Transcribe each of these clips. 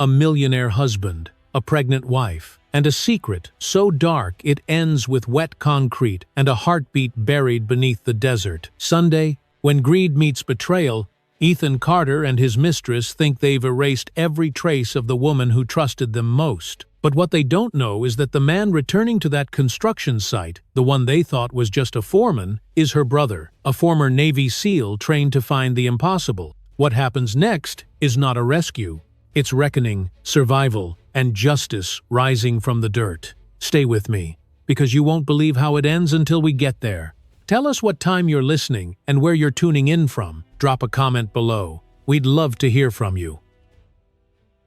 a millionaire husband, a pregnant wife, and a secret so dark it ends with wet concrete and a heartbeat buried beneath the desert. Sunday, when greed meets betrayal, Ethan Carter and his mistress think they've erased every trace of the woman who trusted them most. But what they don't know is that the man returning to that construction site, the one they thought was just a foreman, is her brother, a former Navy SEAL trained to find the impossible. What happens next is not a rescue. It's reckoning, survival, and justice rising from the dirt. Stay with me, because you won't believe how it ends until we get there. Tell us what time you're listening and where you're tuning in from. Drop a comment below. We'd love to hear from you.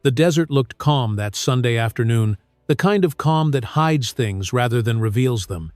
The desert looked calm that Sunday afternoon, the kind of calm that hides things rather than reveals them.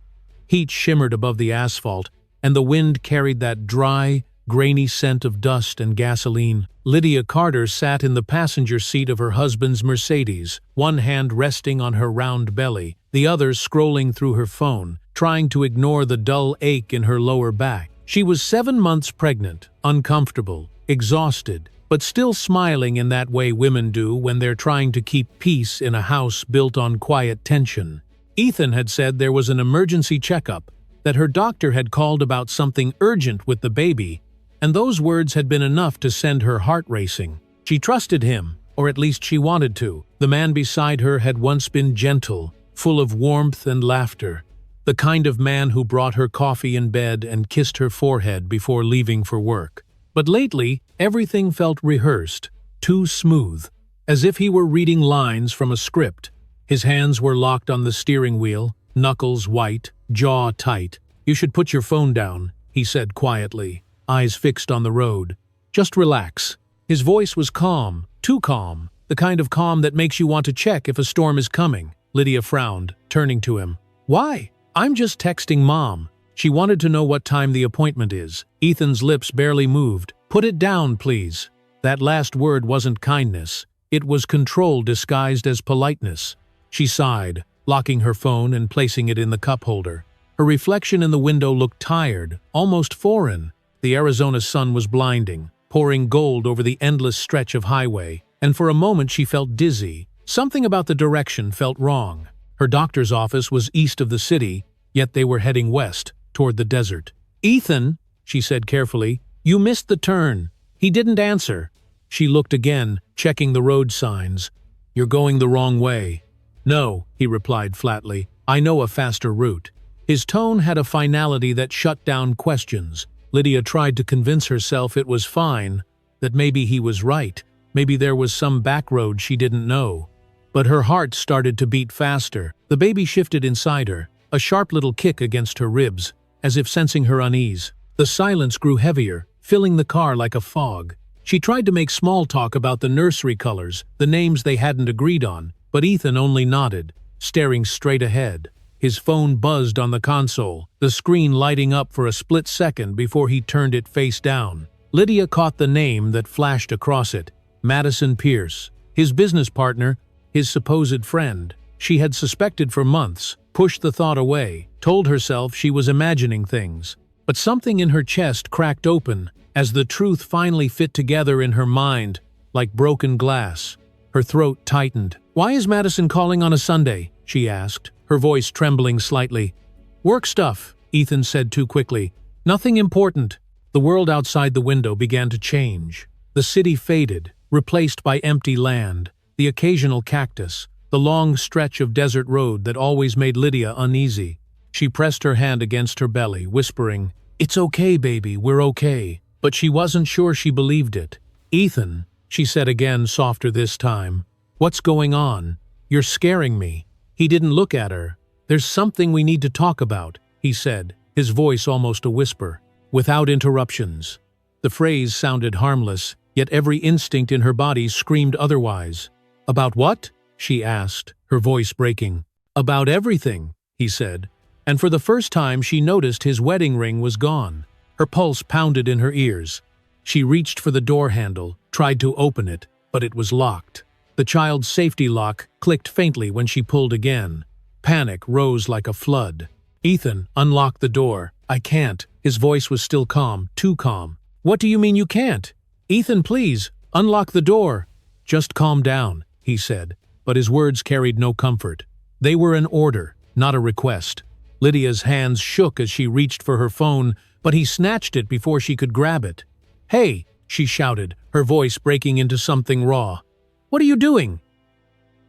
Heat shimmered above the asphalt, and the wind carried that dry, grainy scent of dust and gasoline. Lydia Carter sat in the passenger seat of her husband's Mercedes, one hand resting on her round belly, the other scrolling through her phone, trying to ignore the dull ache in her lower back. She was 7 months pregnant, uncomfortable, exhausted, but still smiling in that way women do when they're trying to keep peace in a house built on quiet tension. Ethan had said there was an emergency checkup, that her doctor had called about something urgent with the baby, and those words had been enough to send her heart racing. She trusted him, or at least she wanted to. The man beside her had once been gentle, full of warmth and laughter, the kind of man who brought her coffee in bed and kissed her forehead before leaving for work. But lately, everything felt rehearsed, too smooth, as if he were reading lines from a script. His hands were locked on the steering wheel, knuckles white, jaw tight. "You should put your phone down," he said quietly, eyes fixed on the road. "Just relax." His voice was calm, too calm, the kind of calm that makes you want to check if a storm is coming. Lydia frowned, turning to him. "Why?" "I'm just texting Mom." She wanted to know what time the appointment is. Ethan's lips barely moved. "Put it down, please." That last word wasn't kindness. It was control disguised as politeness. She sighed, locking her phone and placing it in the cup holder. Her reflection in the window looked tired, almost foreign. The Arizona sun was blinding, pouring gold over the endless stretch of highway, and for a moment she felt dizzy. Something about the direction felt wrong. Her doctor's office was east of the city, yet they were heading west, toward the desert. "Ethan," she said carefully, "you missed the turn." He didn't answer. She looked again, checking the road signs. "You're going the wrong way." "No," he replied flatly. "I know a faster route." His tone had a finality that shut down questions. Lydia tried to convince herself it was fine, that maybe he was right, maybe there was some back road she didn't know. But her heart started to beat faster. The baby shifted inside her, a sharp little kick against her ribs, as if sensing her unease. The silence grew heavier, filling the car like a fog. She tried to make small talk about the nursery colors, the names they hadn't agreed on, but Ethan only nodded, staring straight ahead. His phone buzzed on the console, the screen lighting up for a split second before he turned it face down. Lydia caught the name that flashed across it, Madison Pierce, his business partner, his supposed friend. She had suspected for months, pushed the thought away, told herself she was imagining things. But something in her chest cracked open as the truth finally fit together in her mind, like broken glass. Her throat tightened. "Why is Madison calling on a Sunday?" she asked, her voice trembling slightly. "Work stuff," Ethan said too quickly. "Nothing important." The world outside the window began to change. The city faded, replaced by empty land, the occasional cactus, the long stretch of desert road that always made Lydia uneasy. She pressed her hand against her belly, whispering, "It's okay, baby, we're okay." But she wasn't sure she believed it. "Ethan," she said again, softer this time, "what's going on? You're scaring me." He didn't look at her. "There's something we need to talk about," he said, his voice almost a whisper. "Without interruptions." The phrase sounded harmless, yet every instinct in her body screamed otherwise. "About what?" she asked, her voice breaking. "About everything," he said, and for the first time she noticed his wedding ring was gone. Her pulse pounded in her ears. She reached for the door handle, tried to open it, but it was locked. The child's safety lock clicked faintly when she pulled again. Panic rose like a flood. "Ethan, unlock the door." "I can't." His voice was still calm, too calm. "What do you mean you can't?" "Ethan, please, unlock the door." "Just calm down," he said, but his words carried no comfort. They were an order, not a request. Lydia's hands shook as she reached for her phone, but he snatched it before she could grab it. "Hey!" she shouted, her voice breaking into something raw. "What are you doing?"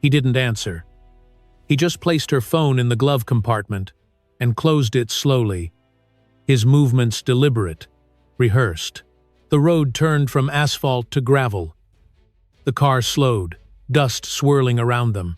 He didn't answer. He just placed her phone in the glove compartment and closed it slowly, his movements deliberate, rehearsed. The road turned from asphalt to gravel. The car slowed, dust swirling around them.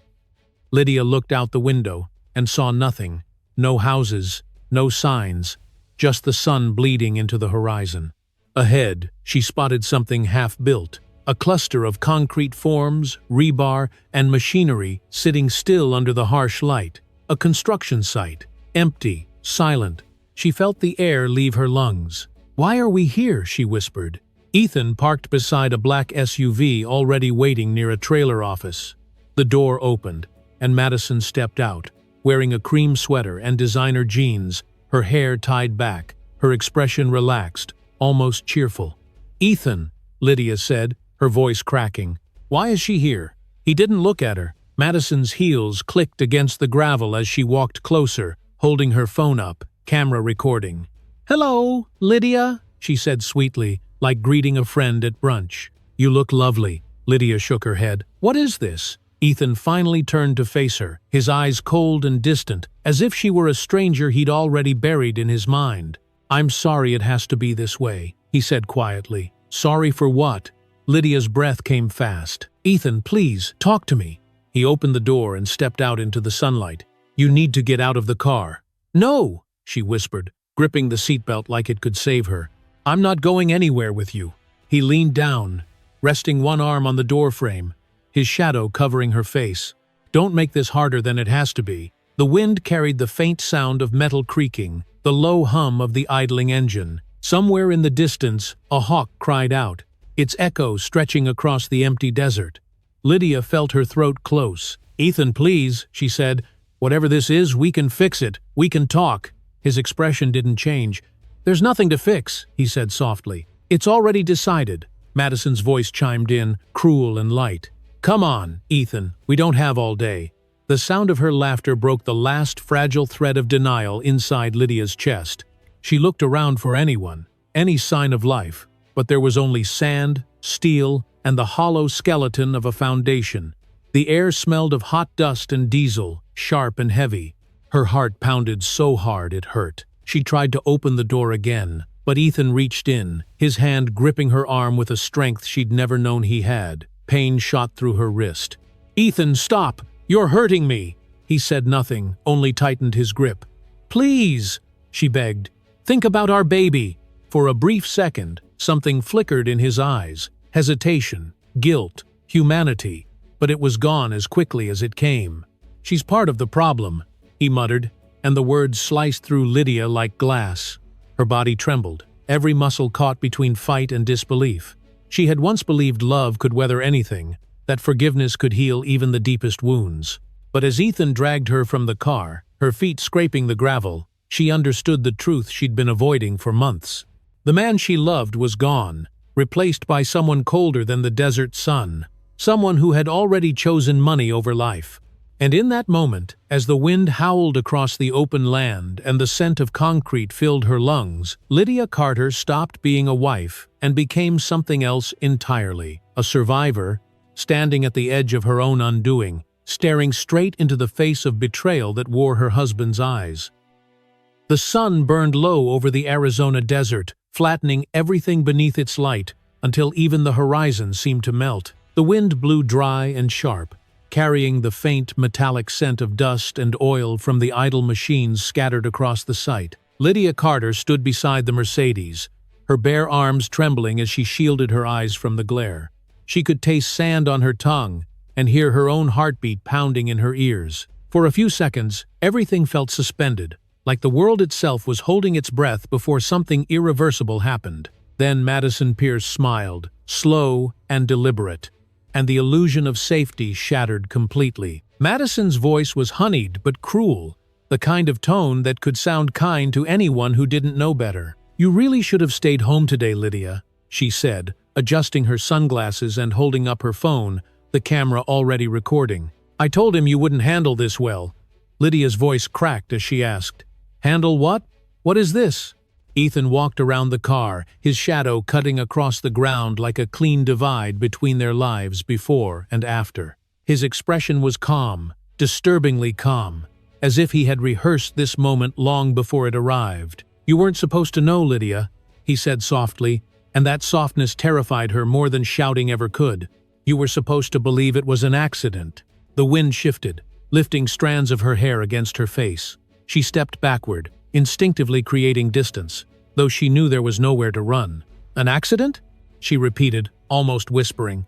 Lydia looked out the window and saw nothing. No houses, no signs, just the sun bleeding into the horizon. Ahead, she spotted something half-built, a cluster of concrete forms, rebar, and machinery sitting still under the harsh light. A construction site, empty, silent. She felt the air leave her lungs. "Why are we here?" she whispered. Ethan parked beside a black SUV already waiting near a trailer office. The door opened, and Madison stepped out, wearing a cream sweater and designer jeans, her hair tied back, her expression relaxed, almost cheerful. "Ethan," Lydia said, her voice cracking. "Why is she here?" He didn't look at her. Madison's heels clicked against the gravel as she walked closer, holding her phone up, camera recording. "Hello, Lydia," she said sweetly, like greeting a friend at brunch. "You look lovely." Lydia shook her head. "What is this?" Ethan finally turned to face her, his eyes cold and distant, as if she were a stranger he'd already buried in his mind. "I'm sorry it has to be this way," he said quietly. "Sorry for what?" Lydia's breath came fast. "Ethan, please, talk to me." He opened the door and stepped out into the sunlight. "You need to get out of the car." "No," she whispered, gripping the seatbelt like it could save her. "I'm not going anywhere with you." He leaned down, resting one arm on the doorframe, his shadow covering her face. "Don't make this harder than it has to be." The wind carried the faint sound of metal creaking, the low hum of the idling engine. Somewhere in the distance, a hawk cried out, its echo stretching across the empty desert. Lydia felt her throat close. "Ethan, please," she said. "Whatever this is, we can fix it. We can talk." His expression didn't change. "There's nothing to fix," he said softly. "It's already decided." Madison's voice chimed in, cruel and light. "Come on, Ethan, we don't have all day." The sound of her laughter broke the last fragile thread of denial inside Lydia's chest. She looked around for anyone, any sign of life, but there was only sand, steel, and the hollow skeleton of a foundation. The air smelled of hot dust and diesel, sharp and heavy. Her heart pounded so hard it hurt. She tried to open the door again, but Ethan reached in, his hand gripping her arm with a strength she'd never known he had. Pain shot through her wrist. "Ethan, stop! You're hurting me!" He said nothing, only tightened his grip. "Please," she begged. "Think about our baby." For a brief second, something flickered in his eyes. Hesitation, guilt, humanity. But it was gone as quickly as it came. "She's part of the problem," he muttered, and the words sliced through Lydia like glass. Her body trembled, every muscle caught between fight and disbelief. She had once believed love could weather anything, that forgiveness could heal even the deepest wounds. But as Ethan dragged her from the car, her feet scraping the gravel, she understood the truth she'd been avoiding for months. The man she loved was gone, replaced by someone colder than the desert sun, someone who had already chosen money over life. And in that moment, as the wind howled across the open land and the scent of concrete filled her lungs, Lydia Carter stopped being a wife and became something else entirely. A survivor, standing at the edge of her own undoing, staring straight into the face of betrayal that wore her husband's eyes. The sun burned low over the Arizona desert, flattening everything beneath its light until even the horizon seemed to melt. The wind blew dry and sharp, carrying the faint metallic scent of dust and oil from the idle machines scattered across the site. Lydia Carter stood beside the Mercedes, her bare arms trembling as she shielded her eyes from the glare. She could taste sand on her tongue and hear her own heartbeat pounding in her ears. For a few seconds, everything felt suspended, like the world itself was holding its breath before something irreversible happened. Then Madison Pierce smiled, slow and deliberate, and the illusion of safety shattered completely. Madison's voice was honeyed but cruel, the kind of tone that could sound kind to anyone who didn't know better. "You really should have stayed home today, Lydia," she said, adjusting her sunglasses and holding up her phone, the camera already recording. "I told him you wouldn't handle this well." Lydia's voice cracked as she asked, "Handle what? What is this?" Ethan walked around the car, his shadow cutting across the ground like a clean divide between their lives before and after. His expression was calm, disturbingly calm, as if he had rehearsed this moment long before it arrived. "You weren't supposed to know, Lydia," he said softly, and that softness terrified her more than shouting ever could. "You were supposed to believe it was an accident." The wind shifted, lifting strands of her hair against her face. She stepped backward, instinctively creating distance, though she knew there was nowhere to run. "An accident?" she repeated, almost whispering.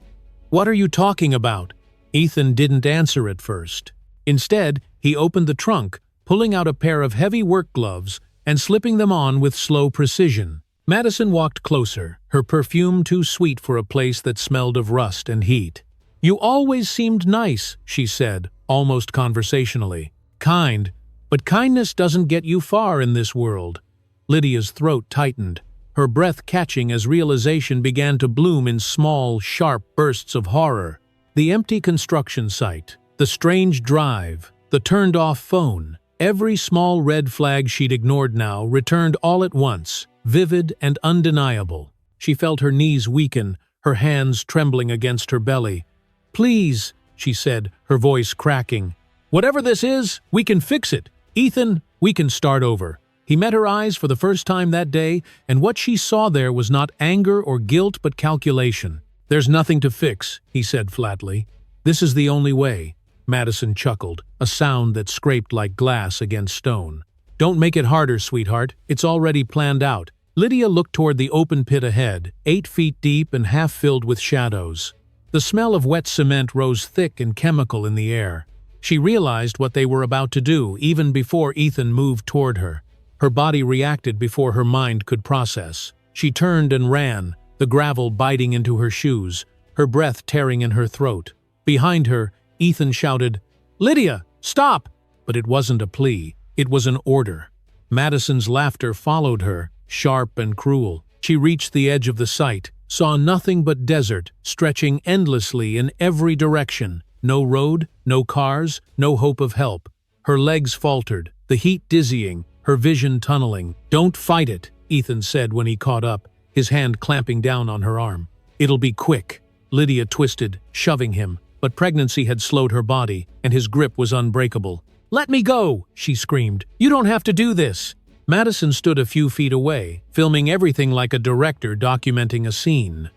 "What are you talking about?" Ethan didn't answer at first. Instead, he opened the trunk, pulling out a pair of heavy work gloves and slipping them on with slow precision. Madison walked closer, her perfume too sweet for a place that smelled of rust and heat. "You always seemed nice," she said, almost conversationally. "Kind. But kindness doesn't get you far in this world." Lydia's throat tightened, her breath catching as realization began to bloom in small, sharp bursts of horror. The empty construction site, the strange drive, the turned-off phone, every small red flag she'd ignored now returned all at once, vivid and undeniable. She felt her knees weaken, her hands trembling against her belly. "Please," she said, her voice cracking. "Whatever this is, we can fix it. Ethan, we can start over." He met her eyes for the first time that day, and what she saw there was not anger or guilt but calculation. "There's nothing to fix," he said flatly. "This is the only way." Madison chuckled, a sound that scraped like glass against stone. "Don't make it harder, sweetheart. It's already planned out." Lydia looked toward the open pit ahead, 8 feet deep and half filled with shadows. The smell of wet cement rose thick and chemical in the air. She realized what they were about to do even before Ethan moved toward her. Her body reacted before her mind could process. She turned and ran, the gravel biting into her shoes, her breath tearing in her throat. Behind her, Ethan shouted, "Lydia, stop!" But it wasn't a plea, it was an order. Madison's laughter followed her, sharp and cruel. She reached the edge of the site, saw nothing but desert, stretching endlessly in every direction. No road, no cars, no hope of help. Her legs faltered, the heat dizzying, her vision tunneling. "Don't fight it," Ethan said when he caught up, his hand clamping down on her arm. "It'll be quick." Lydia twisted, shoving him, but pregnancy had slowed her body, and his grip was unbreakable. "Let me go!" she screamed. "You don't have to do this!" Madison stood a few feet away, filming everything like a director documenting a scene.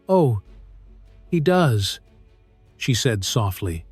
"Oh, he does," she said softly.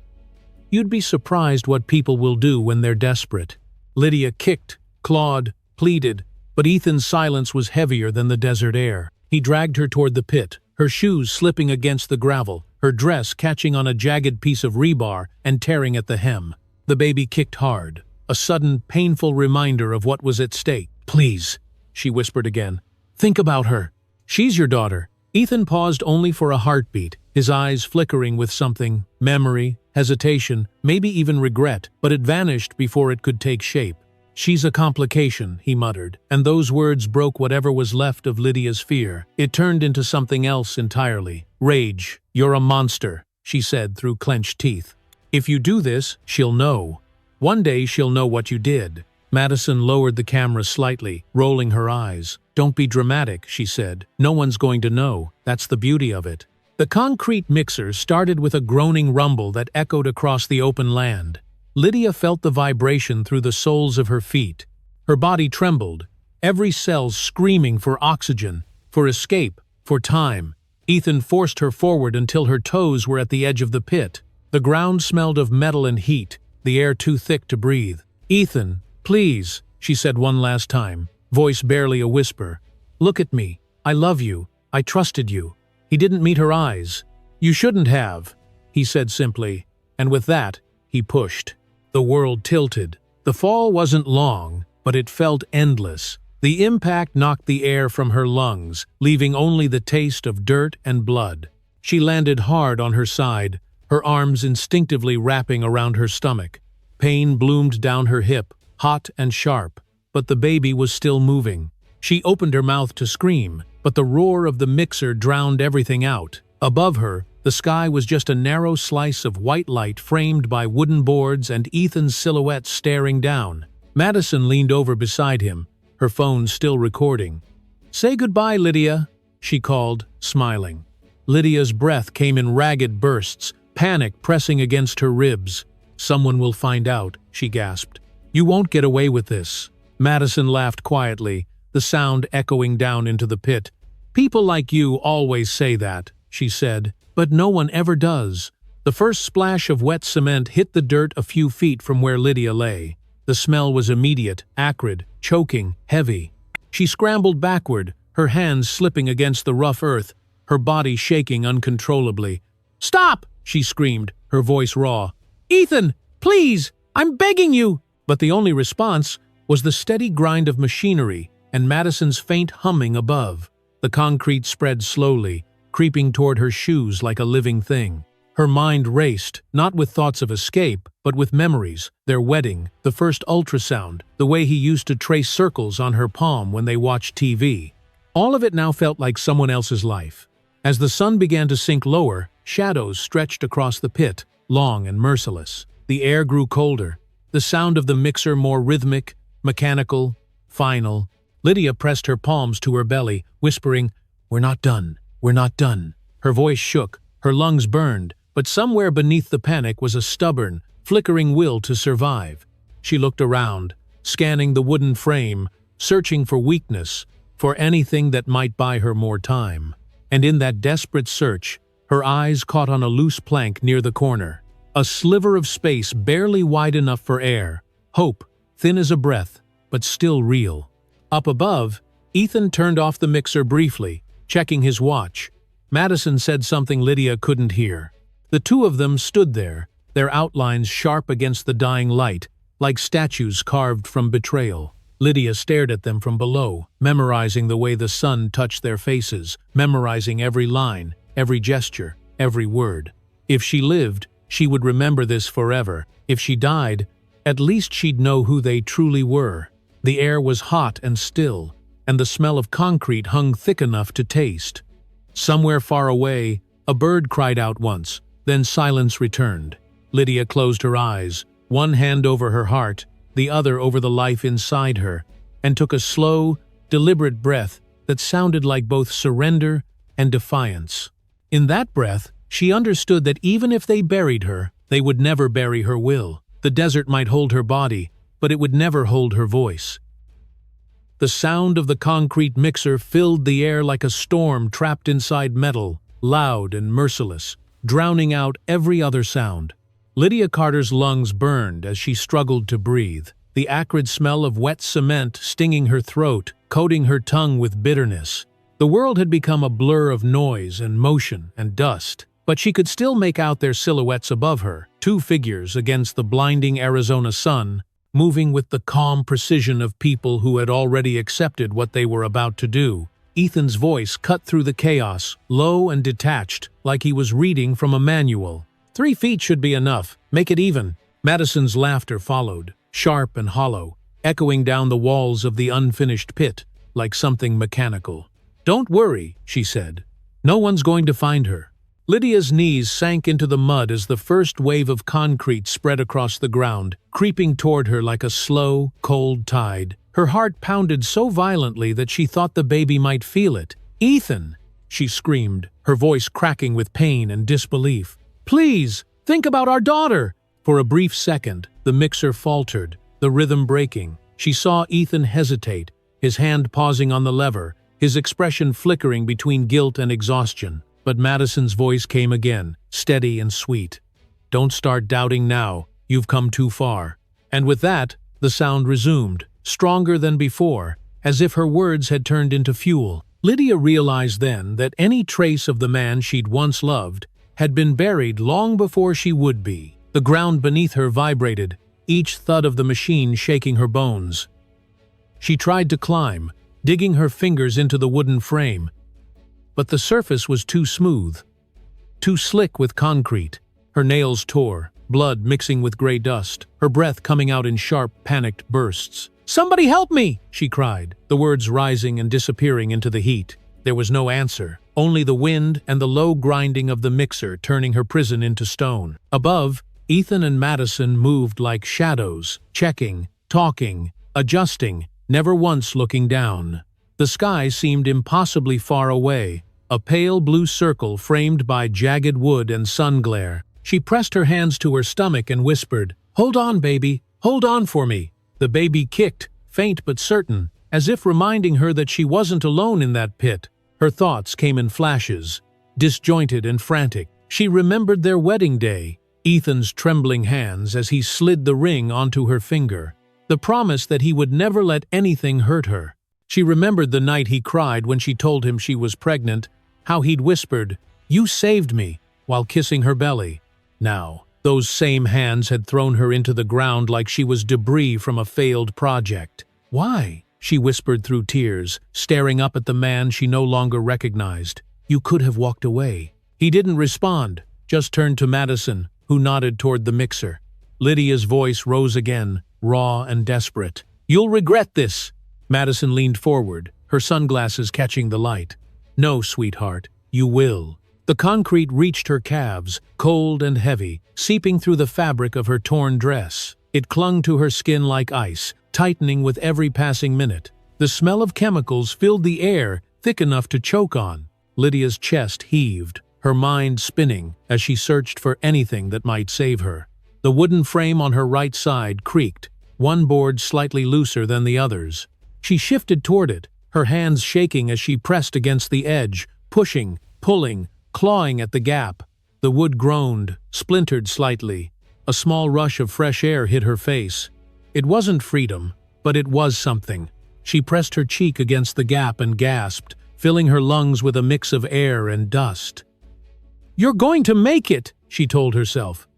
"You'd be surprised what people will do when they're desperate." Lydia kicked, clawed, pleaded, but Ethan's silence was heavier than the desert air. He dragged her toward the pit, her shoes slipping against the gravel, her dress catching on a jagged piece of rebar and tearing at the hem. The baby kicked hard, a sudden, painful reminder of what was at stake. "Please," she whispered again. "Think about her. She's your daughter." Ethan paused only for a heartbeat, his eyes flickering with something, memory, hesitation, maybe even regret, but it vanished before it could take shape. "She's a complication," he muttered, and those words broke whatever was left of Lydia's fear. It turned into something else entirely. Rage. "You're a monster," she said through clenched teeth. "If you do this, she'll know. One day she'll know what you did." Madison lowered the camera slightly, rolling her eyes. "Don't be dramatic," she said. "No one's going to know. That's the beauty of it." The concrete mixer started with a groaning rumble that echoed across the open land. Lydia felt the vibration through the soles of her feet. Her body trembled, every cell screaming for oxygen, for escape, for time. Ethan forced her forward until her toes were at the edge of the pit. The ground smelled of metal and heat, the air too thick to breathe. "Ethan, please," she said one last time, voice barely a whisper. "Look at me. I love you. I trusted you." He didn't meet her eyes. "You shouldn't have," he said simply, and with that, he pushed. The world tilted. The fall wasn't long, but it felt endless. The impact knocked the air from her lungs, leaving only the taste of dirt and blood. She landed hard on her side, her arms instinctively wrapping around her stomach. Pain bloomed down her hip, hot and sharp, but the baby was still moving. She opened her mouth to scream, but the roar of the mixer drowned everything out. Above her, The sky was just a narrow slice of white light framed by wooden boards and Ethan's silhouette staring down. Madison leaned over beside him, her phone still recording. "Say goodbye, Lydia," she called, smiling. Lydia's breath came in ragged bursts, panic pressing against her ribs. "Someone will find out," she gasped. "You won't get away with this." Madison laughed quietly, the sound echoing down into the pit. "People like you always say that," she said, "but no one ever does." The first splash of wet cement hit the dirt a few feet from where Lydia lay. The smell was immediate, acrid, choking, heavy. She scrambled backward, her hands slipping against the rough earth, her body shaking uncontrollably. "Stop!" she screamed, her voice raw. "Ethan, please! I'm begging you!" But the only response was the steady grind of machinery and Madison's faint humming above. The concrete spread slowly, creeping toward her shoes like a living thing. Her mind raced, not with thoughts of escape, but with memories, their wedding, the first ultrasound, the way he used to trace circles on her palm when they watched TV. All of it now felt like someone else's life. As the sun began to sink lower, shadows stretched across the pit, long and merciless. The air grew colder, the sound of the mixer more rhythmic, mechanical, final. Lydia pressed her palms to her belly, whispering, "We're not done, we're not done." Her voice shook, her lungs burned, but somewhere beneath the panic was a stubborn, flickering will to survive. She looked around, scanning the wooden frame, searching for weakness, for anything that might buy her more time. And in that desperate search, her eyes caught on a loose plank near the corner. A sliver of space barely wide enough for air. Hope, thin as a breath, but still real. Up above, Ethan turned off the mixer briefly, checking his watch. Madison said something Lydia couldn't hear. The two of them stood there, their outlines sharp against the dying light, like statues carved from betrayal. Lydia stared at them from below, memorizing the way the sun touched their faces, memorizing every line, every gesture, every word. If she lived, she would remember this forever. If she died, at least she'd know who they truly were. The air was hot and still, and the smell of concrete hung thick enough to taste. Somewhere far away, a bird cried out once, then silence returned. Lydia closed her eyes, one hand over her heart, the other over the life inside her, and took a slow, deliberate breath that sounded like both surrender and defiance. In that breath, she understood that even if they buried her, they would never bury her will. The desert might hold her body, but it would never hold her voice. The sound of the concrete mixer filled the air like a storm trapped inside metal, loud and merciless, drowning out every other sound. Lydia Carter's lungs burned as she struggled to breathe, the acrid smell of wet cement stinging her throat, coating her tongue with bitterness. The world had become a blur of noise and motion and dust, but she could still make out their silhouettes above her, two figures against the blinding Arizona sun, moving with the calm precision of people who had already accepted what they were about to do. Ethan's voice cut through the chaos, low and detached, like he was reading from a manual. 3 feet should be enough. Make it even." Madison's laughter followed, sharp and hollow, echoing down the walls of the unfinished pit, like something mechanical. "Don't worry," she said. "No one's going to find her." Lydia's knees sank into the mud as the first wave of concrete spread across the ground, creeping toward her like a slow, cold tide. Her heart pounded so violently that she thought the baby might feel it. "Ethan!" she screamed, her voice cracking with pain and disbelief. "Please, think about our daughter!" For a brief second, the mixer faltered, the rhythm breaking. She saw Ethan hesitate, his hand pausing on the lever, his expression flickering between guilt and exhaustion. But Madison's voice came again, steady and sweet. "Don't start doubting now. You've come too far." And with that, the sound resumed, stronger than before, as if her words had turned into fuel. Lydia realized then that any trace of the man she'd once loved had been buried long before she would be. The ground beneath her vibrated, each thud of the machine shaking her bones. She tried to climb, digging her fingers into the wooden frame, but the surface was too smooth, too slick with concrete. Her nails tore, blood mixing with gray dust, her breath coming out in sharp, panicked bursts. "Somebody help me!" she cried, the words rising and disappearing into the heat. There was no answer, only the wind and the low grinding of the mixer turning her prison into stone. Above, Ethan and Madison moved like shadows, checking, talking, adjusting, never once looking down. The sky seemed impossibly far away, a pale blue circle framed by jagged wood and sun glare. She pressed her hands to her stomach and whispered, "Hold on, baby, hold on for me." The baby kicked, faint but certain, as if reminding her that she wasn't alone in that pit. Her thoughts came in flashes, disjointed and frantic. She remembered their wedding day, Ethan's trembling hands as he slid the ring onto her finger, the promise that he would never let anything hurt her. She remembered the night he cried when she told him she was pregnant, how he'd whispered, "You saved me," while kissing her belly. Now, those same hands had thrown her into the ground like she was debris from a failed project. "Why?" she whispered through tears, staring up at the man she no longer recognized. "You could have walked away." He didn't respond, just turned to Madison, who nodded toward the mixer. Lydia's voice rose again, raw and desperate. "You'll regret this." Madison leaned forward, her sunglasses catching the light. "No, sweetheart, you will." The concrete reached her calves, cold and heavy, seeping through the fabric of her torn dress. It clung to her skin like ice, tightening with every passing minute. The smell of chemicals filled the air, thick enough to choke on. Lydia's chest heaved, her mind spinning as she searched for anything that might save her. The wooden frame on her right side creaked, one board slightly looser than the others. She shifted toward it, her hands shaking as she pressed against the edge, pushing, pulling, clawing at the gap. The wood groaned, splintered slightly. A small rush of fresh air hit her face. It wasn't freedom, but it was something. She pressed her cheek against the gap and gasped, filling her lungs with a mix of air and dust. "You're going to make it," she told herself.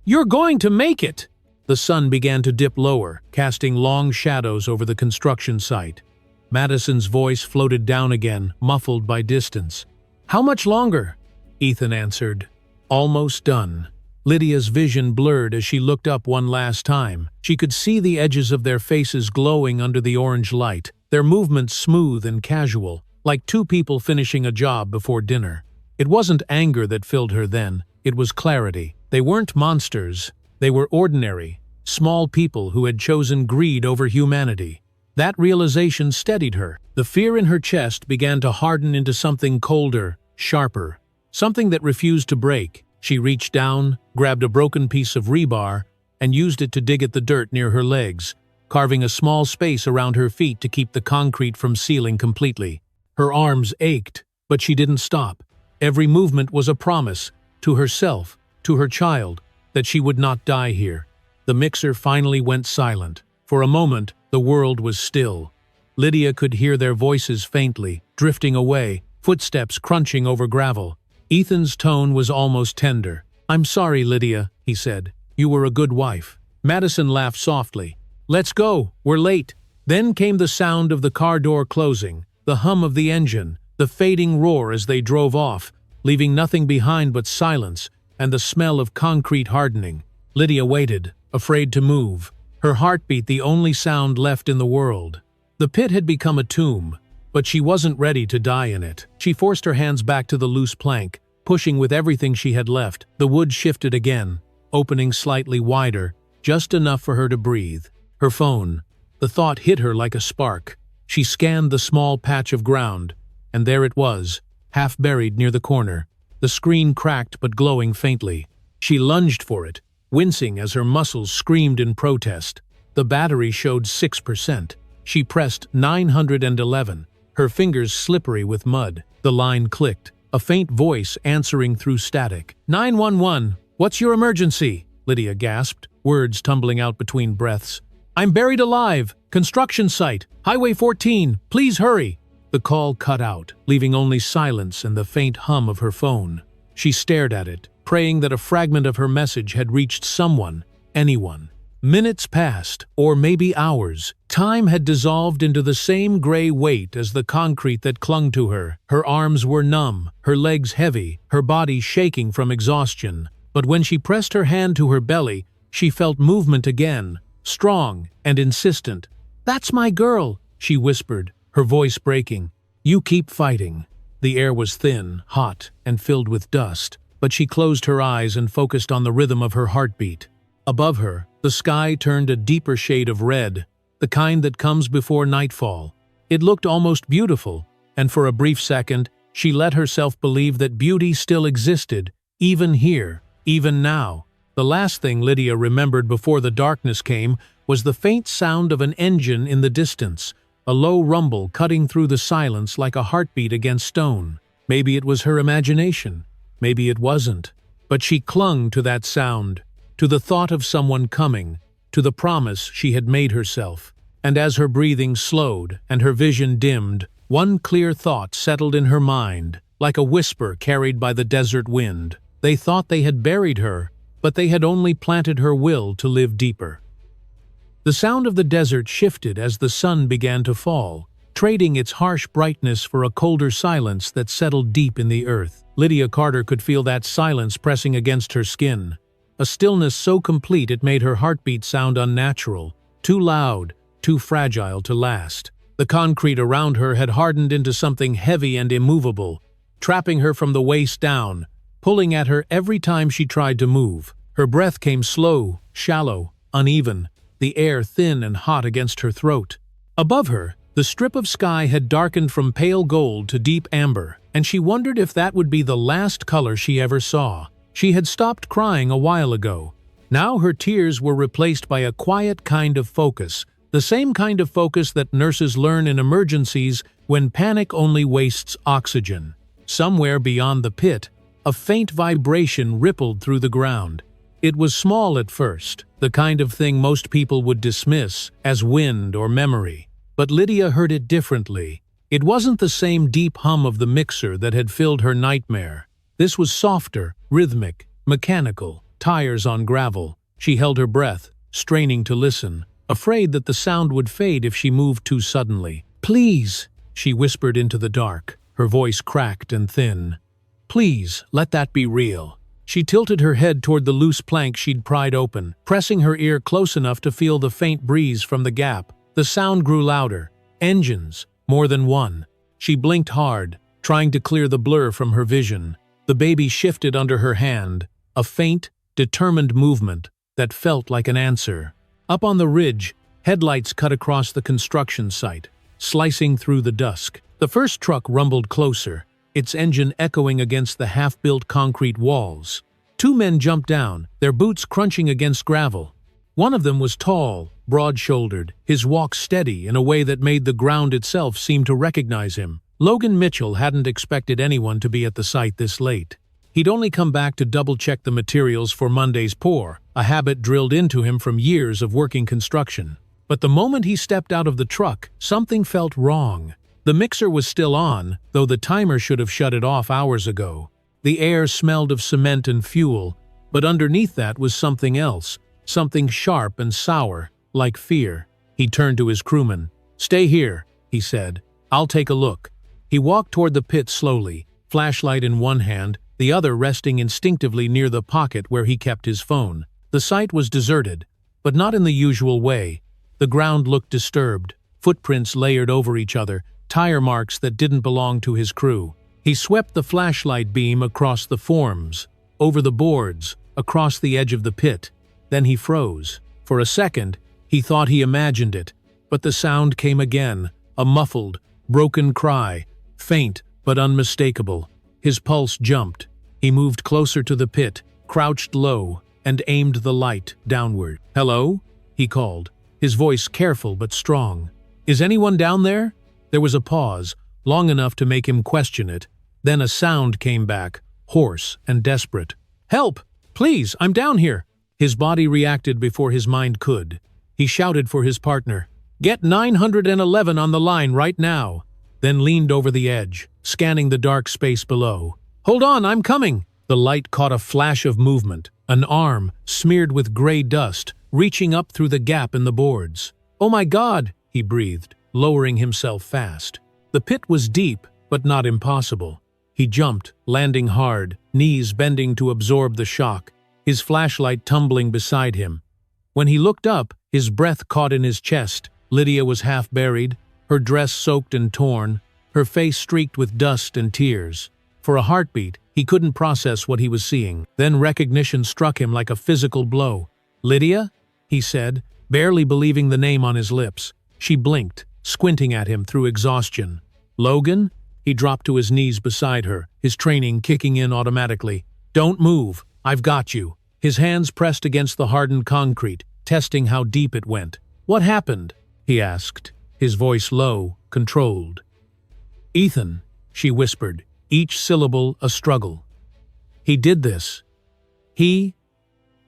"You're going to make it." The sun began to dip lower, casting long shadows over the construction site. Madison's voice floated down again, muffled by distance. "How much longer?" Ethan answered. "Almost done." Lydia's vision blurred as she looked up one last time. She could see the edges of their faces glowing under the orange light, their movements smooth and casual, like two people finishing a job before dinner. It wasn't anger that filled her then, it was clarity. They weren't monsters, they were ordinary, small people who had chosen greed over humanity. That realization steadied her. The fear in her chest began to harden into something colder, sharper, something that refused to break. She reached down, grabbed a broken piece of rebar, and used it to dig at the dirt near her legs, carving a small space around her feet to keep the concrete from sealing completely. Her arms ached, but she didn't stop. Every movement was a promise, to herself, to her child, that she would not die here. The mixer finally went silent. For a moment, the world was still. Lydia could hear their voices faintly, drifting away, footsteps crunching over gravel. Ethan's tone was almost tender. "I'm sorry, Lydia," he said. "You were a good wife." Madison laughed softly. "Let's go, we're late." Then came the sound of the car door closing, the hum of the engine, the fading roar as they drove off, leaving nothing behind but silence and the smell of concrete hardening. Lydia waited, afraid to move, her heartbeat the only sound left in the world. The pit had become a tomb, but she wasn't ready to die in it. She forced her hands back to the loose plank, pushing with everything she had left. The wood shifted again, opening slightly wider, just enough for her to breathe. Her phone. The thought hit her like a spark. She scanned the small patch of ground, and there it was, half buried near the corner. The screen cracked but glowing faintly. She lunged for it, wincing as her muscles screamed in protest. The battery showed 6%. She pressed 911, her fingers slippery with mud. The line clicked, a faint voice answering through static. 911, what's your emergency?" Lydia gasped, words tumbling out between breaths. "I'm buried alive. Construction site. Highway 14. Please hurry." The call cut out, leaving only silence and the faint hum of her phone. She stared at it, praying that a fragment of her message had reached someone, anyone. Minutes passed, or maybe hours. Time had dissolved into the same gray weight as the concrete that clung to her. Her arms were numb, her legs heavy, her body shaking from exhaustion. But when she pressed her hand to her belly, she felt movement again, strong and insistent. "That's my girl," she whispered, her voice breaking. "You keep fighting." The air was thin, hot, and filled with dust, but she closed her eyes and focused on the rhythm of her heartbeat. Above her, the sky turned a deeper shade of red, the kind that comes before nightfall. It looked almost beautiful, and for a brief second, she let herself believe that beauty still existed, even here, even now. The last thing Lydia remembered before the darkness came was the faint sound of an engine in the distance, a low rumble cutting through the silence like a heartbeat against stone. Maybe it was her imagination, maybe it wasn't. But she clung to that sound, to the thought of someone coming, to the promise she had made herself. And as her breathing slowed and her vision dimmed, one clear thought settled in her mind, like a whisper carried by the desert wind. They thought they had buried her, but they had only planted her will to live deeper. The sound of the desert shifted as the sun began to fall, trading its harsh brightness for a colder silence that settled deep in the earth. Lydia Carter could feel that silence pressing against her skin, a stillness so complete it made her heartbeat sound unnatural, too loud, too fragile to last. The concrete around her had hardened into something heavy and immovable, trapping her from the waist down, pulling at her every time she tried to move. Her breath came slow, shallow, uneven, the air thin and hot against her throat. Above her, the strip of sky had darkened from pale gold to deep amber, and she wondered if that would be the last color she ever saw. She had stopped crying a while ago. Now her tears were replaced by a quiet kind of focus, the same kind of focus that nurses learn in emergencies when panic only wastes oxygen. Somewhere beyond the pit, a faint vibration rippled through the ground. It was small at first, the kind of thing most people would dismiss as wind or memory. But Lydia heard it differently. It wasn't the same deep hum of the mixer that had filled her nightmare. This was softer, rhythmic, mechanical, tires on gravel. She held her breath, straining to listen, afraid that the sound would fade if she moved too suddenly. "Please," she whispered into the dark, her voice cracked and thin. "Please, let that be real." She tilted her head toward the loose plank she'd pried open, pressing her ear close enough to feel the faint breeze from the gap. The sound grew louder. Engines, more than one. She blinked hard, trying to clear the blur from her vision. The baby shifted under her hand, a faint, determined movement that felt like an answer. Up on the ridge, headlights cut across the construction site, slicing through the dusk. The first truck rumbled closer, its engine echoing against the half-built concrete walls. Two men jumped down, their boots crunching against gravel. One of them was tall, broad-shouldered, his walk steady in a way that made the ground itself seem to recognize him. Logan Mitchell hadn't expected anyone to be at the site this late. He'd only come back to double-check the materials for Monday's pour, a habit drilled into him from years of working construction. But the moment he stepped out of the truck, something felt wrong. The mixer was still on, though the timer should have shut it off hours ago. The air smelled of cement and fuel, but underneath that was something else, something sharp and sour, like fear. He turned to his crewman. "Stay here," he said. "I'll take a look." He walked toward the pit slowly, flashlight in one hand, the other resting instinctively near the pocket where he kept his phone. The site was deserted, but not in the usual way. The ground looked disturbed, footprints layered over each other, tire marks that didn't belong to his crew. He swept the flashlight beam across the forms, over the boards, across the edge of the pit. Then he froze. For a second, he thought he imagined it, but the sound came again, a muffled, broken cry, faint but unmistakable. His pulse jumped. He moved closer to the pit, crouched low, and aimed the light downward. "Hello?" he called, his voice careful but strong. "Is anyone down there?" There was a pause, long enough to make him question it. Then a sound came back, hoarse and desperate. "Help! Please, I'm down here!" His body reacted before his mind could. He shouted for his partner. "Get 911 on the line right now!" Then leaned over the edge, scanning the dark space below. "Hold on, I'm coming!" The light caught a flash of movement, an arm, smeared with gray dust, reaching up through the gap in the boards. "Oh my God!" he breathed, lowering himself fast. The pit was deep, but not impossible. He jumped, landing hard, knees bending to absorb the shock, his flashlight tumbling beside him. When he looked up, his breath caught in his chest. Lydia was half buried, her dress soaked and torn, her face streaked with dust and tears. For a heartbeat, he couldn't process what he was seeing. Then recognition struck him like a physical blow. "Lydia?" he said, barely believing the name on his lips. She blinked, squinting at him through exhaustion. "Logan?" He dropped to his knees beside her, his training kicking in automatically. "Don't move. I've got you." His hands pressed against the hardened concrete, testing how deep it went. "What happened?" he asked, his voice low, controlled. "Ethan," she whispered, each syllable a struggle. "He did this. He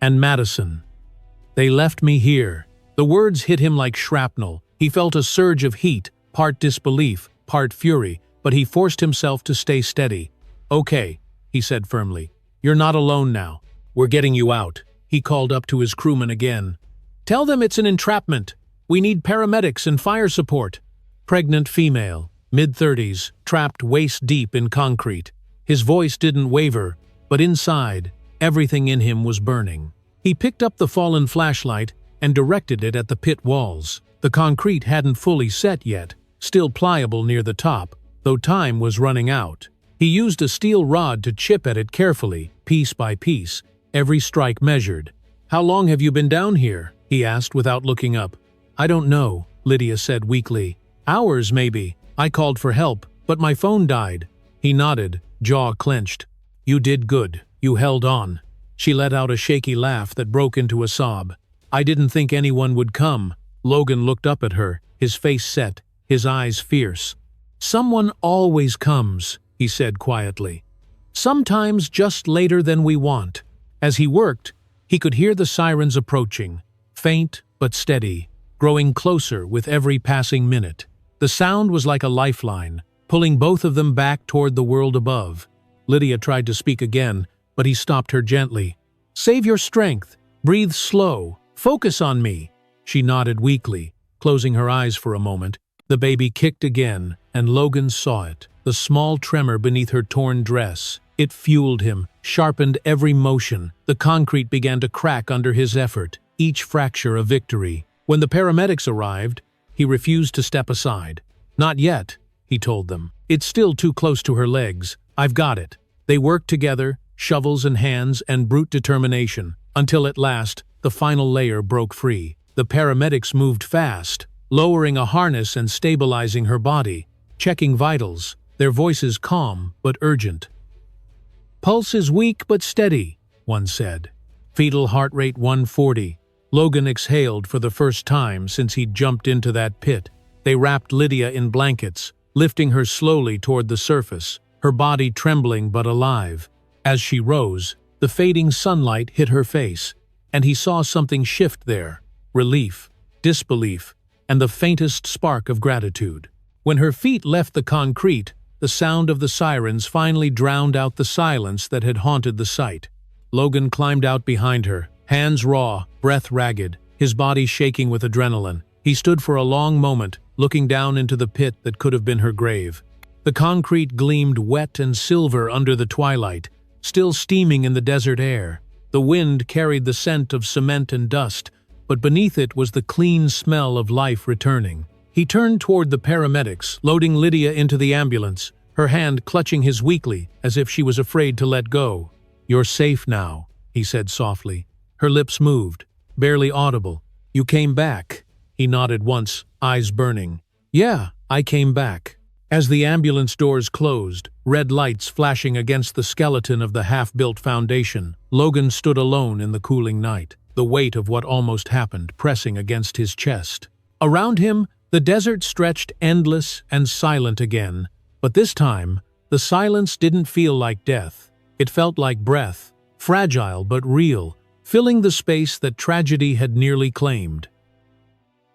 and Madison. They left me here." The words hit him like shrapnel. He felt a surge of heat, part disbelief, part fury, but he forced himself to stay steady. "Okay," he said firmly. "You're not alone now. We're getting you out." He called up to his crewmen again. "Tell them it's an entrapment. We need paramedics and fire support." Pregnant female, mid-30s, trapped waist-deep in concrete. His voice didn't waver, but inside, everything in him was burning. He picked up the fallen flashlight and directed it at the pit walls. The concrete hadn't fully set yet, still pliable near the top, though time was running out. He used a steel rod to chip at it carefully, piece by piece, every strike measured. "How long have you been down here?" he asked without looking up. "I don't know," Lydia said weakly. "Hours, maybe. I called for help, but my phone died." He nodded, jaw clenched. "You did good. You held on." She let out a shaky laugh that broke into a sob. "I didn't think anyone would come." Logan looked up at her, his face set, his eyes fierce. "Someone always comes," he said quietly. "Sometimes just later than we want." As he worked, he could hear the sirens approaching, faint but steady, growing closer with every passing minute. The sound was like a lifeline, pulling both of them back toward the world above. Lydia tried to speak again, but he stopped her gently. "Save your strength. Breathe slow. Focus on me." She nodded weakly, closing her eyes for a moment. The baby kicked again, and Logan saw it, the small tremor beneath her torn dress. It fueled him, sharpened every motion. The concrete began to crack under his effort, each fracture a victory. When the paramedics arrived, he refused to step aside. "Not yet," he told them. "It's still too close to her legs. I've got it." They worked together, shovels in hands and brute determination, until at last, the final layer broke free. The paramedics moved fast, lowering a harness and stabilizing her body, checking vitals, their voices calm but urgent. "Pulse is weak but steady," one said. "Fetal heart rate 140. Logan exhaled for the first time since he'd jumped into that pit. They wrapped Lydia in blankets, lifting her slowly toward the surface, her body trembling but alive. As she rose, the fading sunlight hit her face, and he saw something shift there: relief, disbelief, and the faintest spark of gratitude. When her feet left the concrete, the sound of the sirens finally drowned out the silence that had haunted the site. Logan climbed out behind her, hands raw, breath ragged, his body shaking with adrenaline. He stood for a long moment, looking down into the pit that could have been her grave. The concrete gleamed wet and silver under the twilight, still steaming in the desert air. The wind carried the scent of cement and dust, but beneath it was the clean smell of life returning. He turned toward the paramedics, loading Lydia into the ambulance, her hand clutching his weakly, as if she was afraid to let go. "You're safe now," he said softly. Her lips moved, barely audible. "You came back." He nodded once, eyes burning. "Yeah, I came back." As the ambulance doors closed, red lights flashing against the skeleton of the half-built foundation, Logan stood alone in the cooling night, the weight of what almost happened pressing against his chest. Around him, the desert stretched endless and silent again, but this time, the silence didn't feel like death. It felt like breath, fragile but real, filling the space that tragedy had nearly claimed.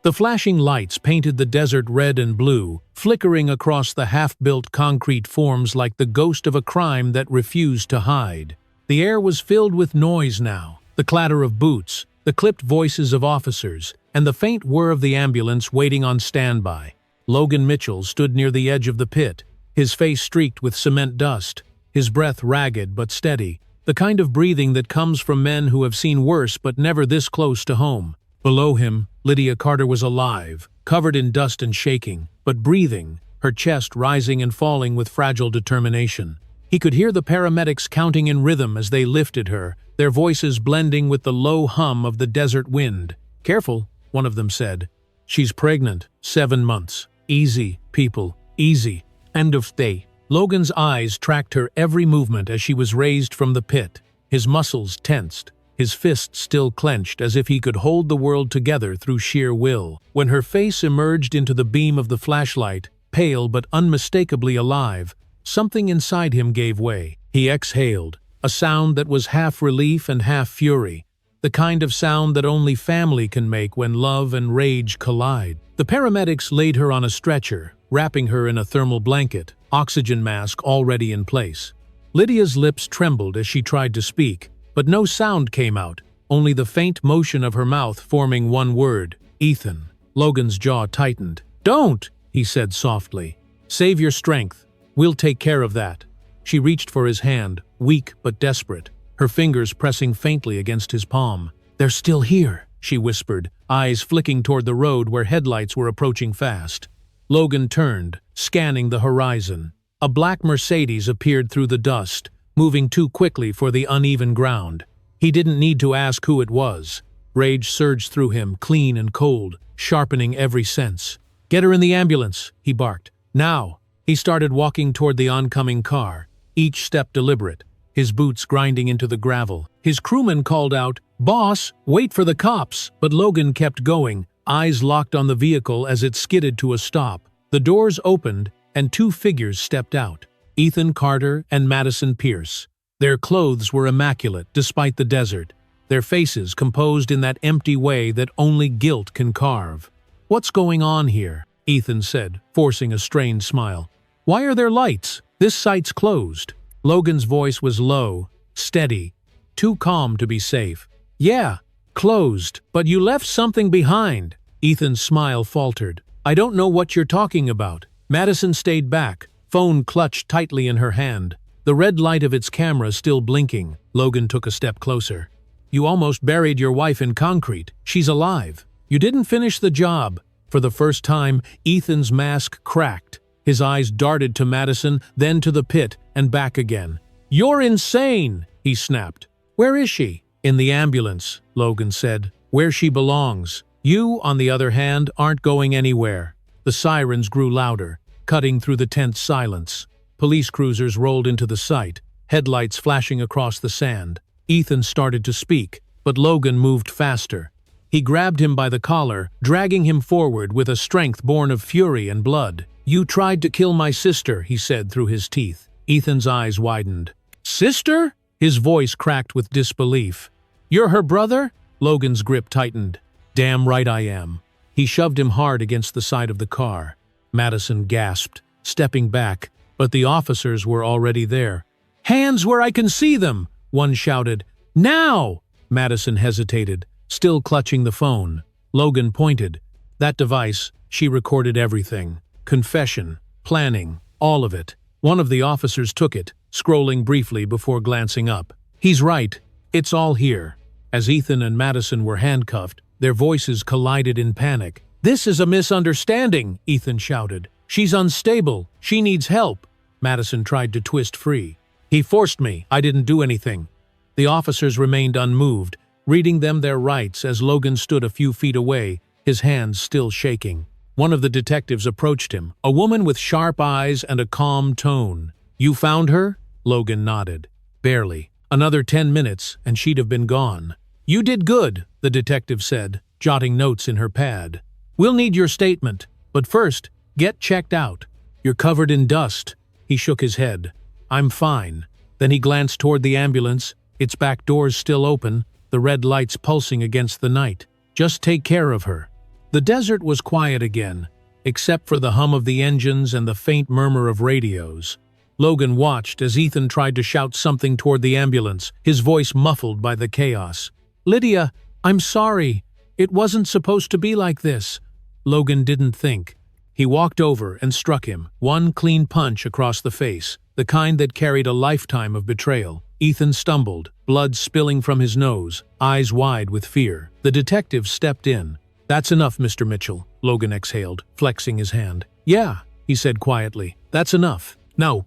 The flashing lights painted the desert red and blue, flickering across the half-built concrete forms like the ghost of a crime that refused to hide. The air was filled with noise now, the clatter of boots, the clipped voices of officers, and the faint whir of the ambulance waiting on standby. Logan Mitchell stood near the edge of the pit, his face streaked with cement dust, his breath ragged but steady, the kind of breathing that comes from men who have seen worse but never this close to home. Below him, Lydia Carter was alive, covered in dust and shaking, but breathing, her chest rising and falling with fragile determination. He could hear the paramedics counting in rhythm as they lifted her, their voices blending with the low hum of the desert wind. "Careful," one of them said. "She's pregnant, 7 months. Easy, people, easy." End of day. Logan's eyes tracked her every movement as she was raised from the pit, his muscles tensed, his fists still clenched as if he could hold the world together through sheer will. When her face emerged into the beam of the flashlight, pale but unmistakably alive, something inside him gave way. He exhaled, a sound that was half relief and half fury, the kind of sound that only family can make when love and rage collide. The paramedics laid her on a stretcher, wrapping her in a thermal blanket, oxygen mask already in place. Lydia's lips trembled as she tried to speak, but no sound came out, only the faint motion of her mouth forming one word: Ethan. Logan's jaw tightened. "Don't!" he said softly. "Save your strength. We'll take care of that." She reached for his hand, weak but desperate, her fingers pressing faintly against his palm. "They're still here," she whispered, eyes flicking toward the road where headlights were approaching fast. Logan turned, scanning the horizon. A black Mercedes appeared through the dust, moving too quickly for the uneven ground. He didn't need to ask who it was. Rage surged through him, clean and cold, sharpening every sense. "Get her in the ambulance," he barked. "Now!" He started walking toward the oncoming car, each step deliberate, his boots grinding into the gravel. His crewman called out, "Boss, wait for the cops!" But Logan kept going, eyes locked on the vehicle as it skidded to a stop. The doors opened, and 2 figures stepped out: Ethan Carter and Madison Pierce. Their clothes were immaculate despite the desert, their faces composed in that empty way that only guilt can carve. "What's going on here?" Ethan said, forcing a strained smile. "Why are there lights? This site's closed." Logan's voice was low, steady, too calm to be safe. "Yeah, closed, but you left something behind." Ethan's smile faltered. "I don't know what you're talking about." Madison stayed back, phone clutched tightly in her hand, the red light of its camera still blinking. Logan took a step closer. "You almost buried your wife in concrete. She's alive. You didn't finish the job." For the first time, Ethan's mask cracked. His eyes darted to Madison, then to the pit, and back again. "You're insane!" he snapped. "Where is she?" "In the ambulance," Logan said. "Where she belongs. You, on the other hand, aren't going anywhere." The sirens grew louder, cutting through the tense silence. Police cruisers rolled into the site, headlights flashing across the sand. Ethan started to speak, but Logan moved faster. He grabbed him by the collar, dragging him forward with a strength born of fury and blood. "You tried to kill my sister," he said through his teeth. Ethan's eyes widened. "Sister?" His voice cracked with disbelief. "You're her brother?" Logan's grip tightened. "Damn right I am." He shoved him hard against the side of the car. Madison gasped, stepping back, but the officers were already there. "Hands where I can see them!" one shouted. "Now!" Madison hesitated, still clutching the phone. Logan pointed. That device, she recorded everything. Confession, planning, all of it. One of the officers took it, scrolling briefly before glancing up. "He's right. It's all here." As Ethan and Madison were handcuffed, their voices collided in panic. "This is a misunderstanding," Ethan shouted. "She's unstable. She needs help." Madison tried to twist free. "He forced me. I didn't do anything." The officers remained unmoved, reading them their rights as Logan stood a few feet away, his hands still shaking. One of the detectives approached him, a woman with sharp eyes and a calm tone. "You found her?" Logan nodded. "Barely. Another 10 minutes, and she'd have been gone." "You did good," the detective said, jotting notes in her pad. "We'll need your statement, but first, get checked out. You're covered in dust." He shook his head. "I'm fine." Then he glanced toward the ambulance, its back doors still open, the red lights pulsing against the night. "Just take care of her." The desert was quiet again, except for the hum of the engines and the faint murmur of radios. Logan watched as Ethan tried to shout something toward the ambulance, his voice muffled by the chaos. "Lydia, I'm sorry. It wasn't supposed to be like this." Logan didn't think. He walked over and struck him, one clean punch across the face, the kind that carried a lifetime of betrayal. Ethan stumbled, blood spilling from his nose, eyes wide with fear. The detective stepped in. "That's enough, Mr. Mitchell," Logan exhaled, flexing his hand. "Yeah, he said quietly. That's enough. No.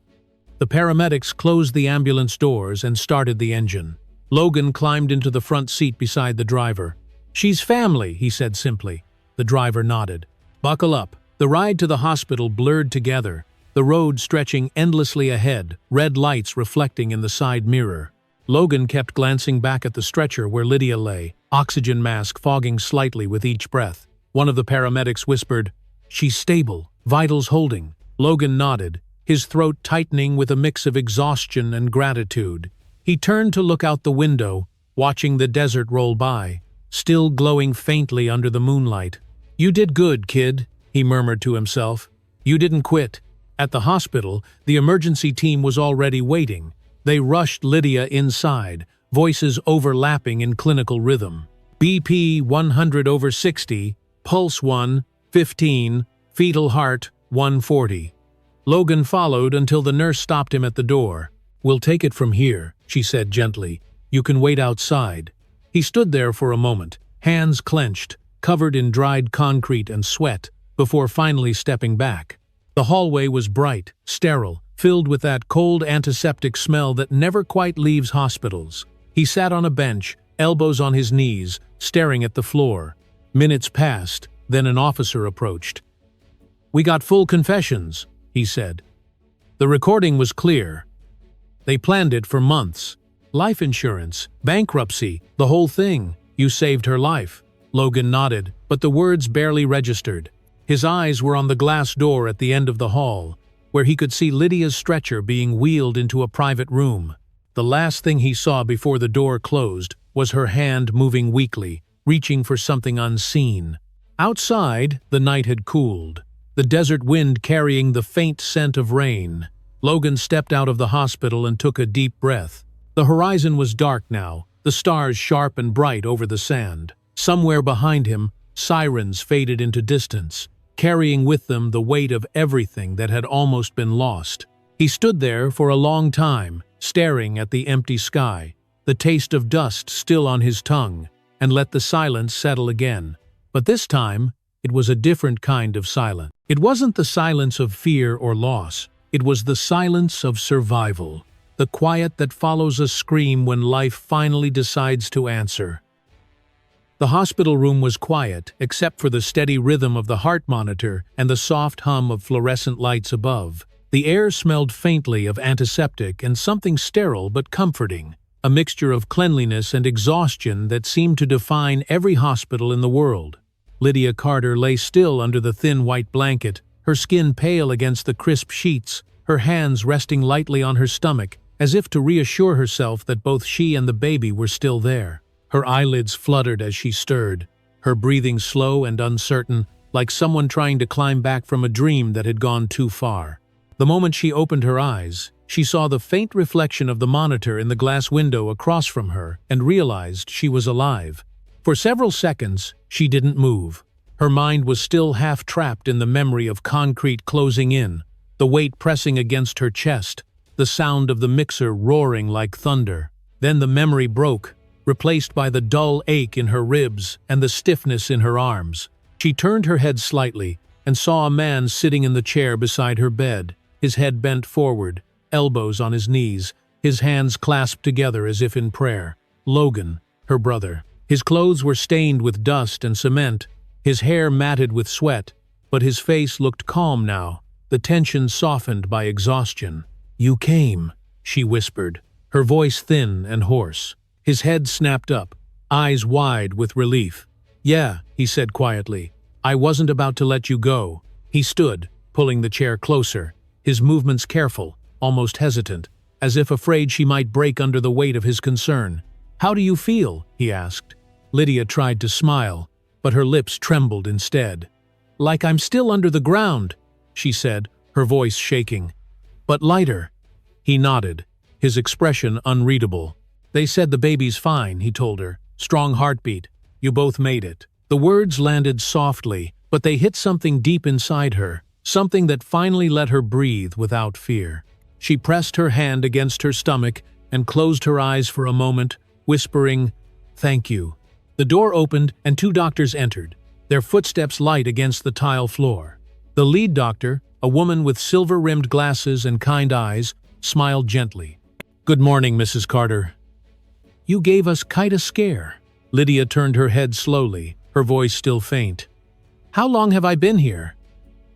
The paramedics closed the ambulance doors and started the engine. Logan climbed into the front seat beside the driver. She's family, he said simply. The driver nodded. Buckle up. The ride to the hospital blurred together, the road stretching endlessly ahead, red lights reflecting in the side mirror. Logan kept glancing back at the stretcher where Lydia lay, oxygen mask fogging slightly with each breath. One of the paramedics whispered, "She's stable, vitals holding." Logan nodded, his throat tightening with a mix of exhaustion and gratitude. He turned to look out the window, watching the desert roll by, still glowing faintly under the moonlight. "You did good, kid," he murmured to himself. "You didn't quit." At the hospital, the emergency team was already waiting. They rushed Lydia inside, voices overlapping in clinical rhythm. BP 100/60, pulse 115, fetal heart 140. Logan followed until the nurse stopped him at the door. "We'll take it from here," she said gently. "You can wait outside." He stood there for a moment, hands clenched, covered in dried concrete and sweat, before finally stepping back. The hallway was bright, sterile, filled with that cold antiseptic smell that never quite leaves hospitals. He sat on a bench, elbows on his knees, staring at the floor. Minutes passed, then an officer approached. "We got full confessions," he said. The recording was clear. They planned it for months. Life insurance, bankruptcy, the whole thing. "You saved her life." Logan nodded, but the words barely registered. His eyes were on the glass door at the end of the hall, where he could see Lydia's stretcher being wheeled into a private room. The last thing he saw before the door closed was her hand moving weakly, reaching for something unseen. Outside, the night had cooled, the desert wind carrying the faint scent of rain. Logan stepped out of the hospital and took a deep breath. The horizon was dark now, the stars sharp and bright over the sand. Somewhere behind him, sirens faded into distance, carrying with them the weight of everything that had almost been lost. He stood there for a long time, staring at the empty sky, the taste of dust still on his tongue, and let the silence settle again. But this time, it was a different kind of silence. It wasn't the silence of fear or loss. It was the silence of survival, the quiet that follows a scream when life finally decides to answer. The hospital room was quiet, except for the steady rhythm of the heart monitor and the soft hum of fluorescent lights above. The air smelled faintly of antiseptic and something sterile but comforting, a mixture of cleanliness and exhaustion that seemed to define every hospital in the world. Lydia Carter lay still under the thin white blanket, her skin pale against the crisp sheets, her hands resting lightly on her stomach, as if to reassure herself that both she and the baby were still there. Her eyelids fluttered as she stirred, her breathing slow and uncertain, like someone trying to climb back from a dream that had gone too far. The moment she opened her eyes, she saw the faint reflection of the monitor in the glass window across from her and realized she was alive. For several seconds, she didn't move. Her mind was still half trapped in the memory of concrete closing in, the weight pressing against her chest, the sound of the mixer roaring like thunder. Then the memory broke, replaced by the dull ache in her ribs and the stiffness in her arms. She turned her head slightly and saw a man sitting in the chair beside her bed, his head bent forward, elbows on his knees, his hands clasped together as if in prayer. Logan, her brother. His clothes were stained with dust and cement, his hair matted with sweat, but his face looked calm now, the tension softened by exhaustion. "You came," she whispered, her voice thin and hoarse. His head snapped up, eyes wide with relief. "Yeah," he said quietly. "I wasn't about to let you go." He stood, pulling the chair closer, his movements careful, almost hesitant, as if afraid she might break under the weight of his concern. "How do you feel?" he asked. Lydia tried to smile, but her lips trembled instead. "Like I'm still under the ground," she said, her voice shaking. "But lighter." He nodded, his expression unreadable. "They said the baby's fine," he told her. "Strong heartbeat. You both made it." The words landed softly, but they hit something deep inside her, something that finally let her breathe without fear. She pressed her hand against her stomach and closed her eyes for a moment, whispering, "Thank you." The door opened and two doctors entered, their footsteps light against the tile floor. The lead doctor, A woman with silver-rimmed glasses and kind eyes smiled gently. "Good morning, Mrs. Carter." "You gave us quite a scare." Lydia turned her head slowly, her voice still faint. "How long have I been here?"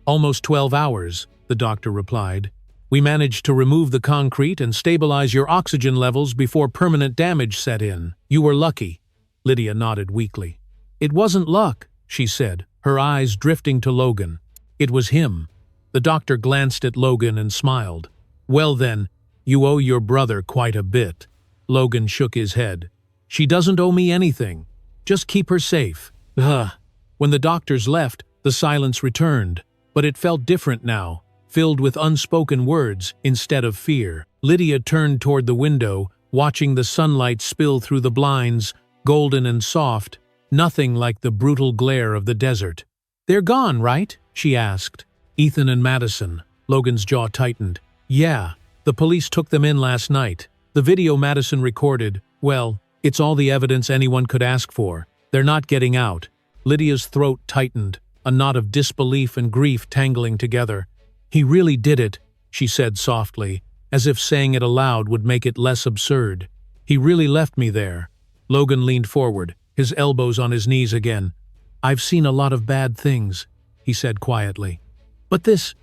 "Almost 12 hours, the doctor replied. "We managed to remove the concrete and stabilize your oxygen levels before permanent damage set in. You were lucky." Lydia nodded weakly. "It wasn't luck," she said, her eyes drifting to Logan. "It was him." The doctor glanced at Logan and smiled. "Well then, you owe your brother quite a bit." Logan shook his head. "She doesn't owe me anything. Just keep her safe." Ugh. When the doctors left, the silence returned, but it felt different now, filled with unspoken words instead of fear. Lydia turned toward the window, watching the sunlight spill through the blinds, golden and soft, nothing like the brutal glare of the desert. "They're gone, right?" she asked. "Ethan and Madison." Logan's jaw tightened. "Yeah, the police took them in last night. The video Madison recorded, well, it's all the evidence anyone could ask for. They're not getting out." Lydia's throat tightened, a knot of disbelief and grief tangling together. "He really did it," she said softly, as if saying it aloud would make it less absurd. "He really left me there." Logan leaned forward, his elbows on his knees again. "I've seen a lot of bad things," he said quietly. "But this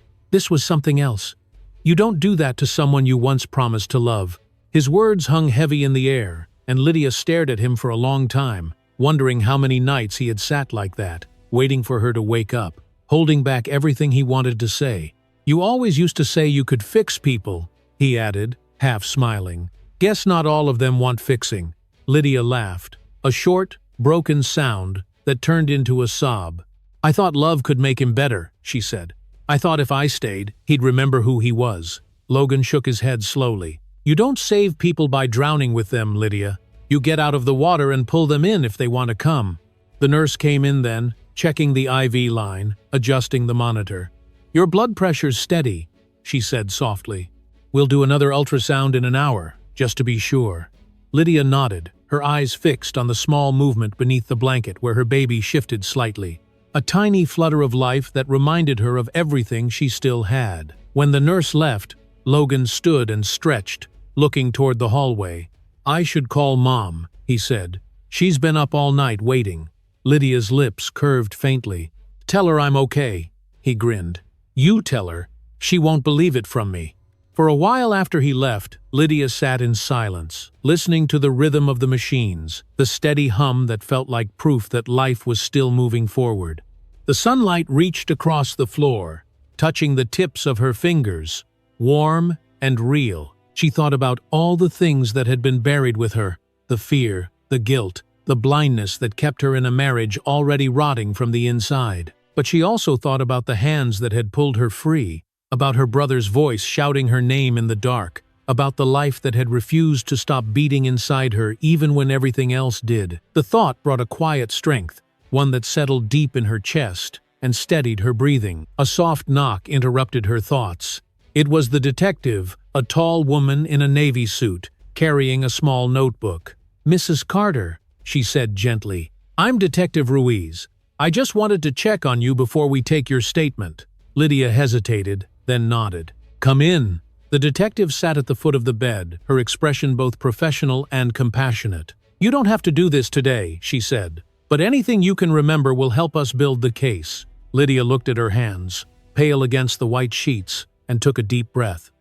was something else. You don't do that to someone you once promised to love." His words hung heavy in the air, and Lydia stared at him for a long time, wondering how many nights he had sat like that, waiting for her to wake up, holding back everything he wanted to say. "You always used to say you could fix people," he added, half smiling. "Guess not all of them want fixing." Lydia laughed, a short, broken sound that turned into a sob. "I thought love could make him better," she said. "I thought if I stayed, he'd remember who he was." Logan shook his head slowly. "You don't save people by drowning with them, Lydia. You get out of the water and pull them in if they want to come." The nurse came in then, checking the IV line, adjusting the monitor. "Your blood pressure's steady," she said softly. "We'll do another ultrasound in an hour, just to be sure." Lydia nodded, her eyes fixed on the small movement beneath the blanket where her baby shifted slightly. A tiny flutter of life that reminded her of everything she still had. When the nurse left, Logan stood and stretched, looking toward the hallway. "I should call Mom," he said. "She's been up all night waiting." Lydia's lips curved faintly. "Tell her I'm okay," he grinned. "You tell her. She won't believe it from me." For a while after he left, Lydia sat in silence, listening to the rhythm of the machines, the steady hum that felt like proof that life was still moving forward. The sunlight reached across the floor, touching the tips of her fingers, warm and real. She thought about all the things that had been buried with her, the fear, the guilt, the blindness that kept her in a marriage already rotting from the inside. But she also thought about the hands that had pulled her free, about her brother's voice shouting her name in the dark, about the life that had refused to stop beating inside her even when everything else did. The thought brought a quiet strength, one that settled deep in her chest and steadied her breathing. A soft knock interrupted her thoughts. It was the detective, a tall woman in a navy suit, carrying a small notebook. "Mrs. Carter," she said gently, "I'm Detective Ruiz. I just wanted to check on you before we take your statement." Lydia hesitated, then nodded. "Come in." The detective sat at the foot of the bed, her expression both professional and compassionate. "You don't have to do this today," she said, "but anything you can remember will help us build the case." Lydia looked at her hands, pale against the white sheets, and took a deep breath.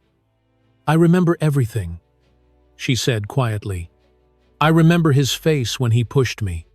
"I remember everything," she said quietly. "I remember his face when he pushed me.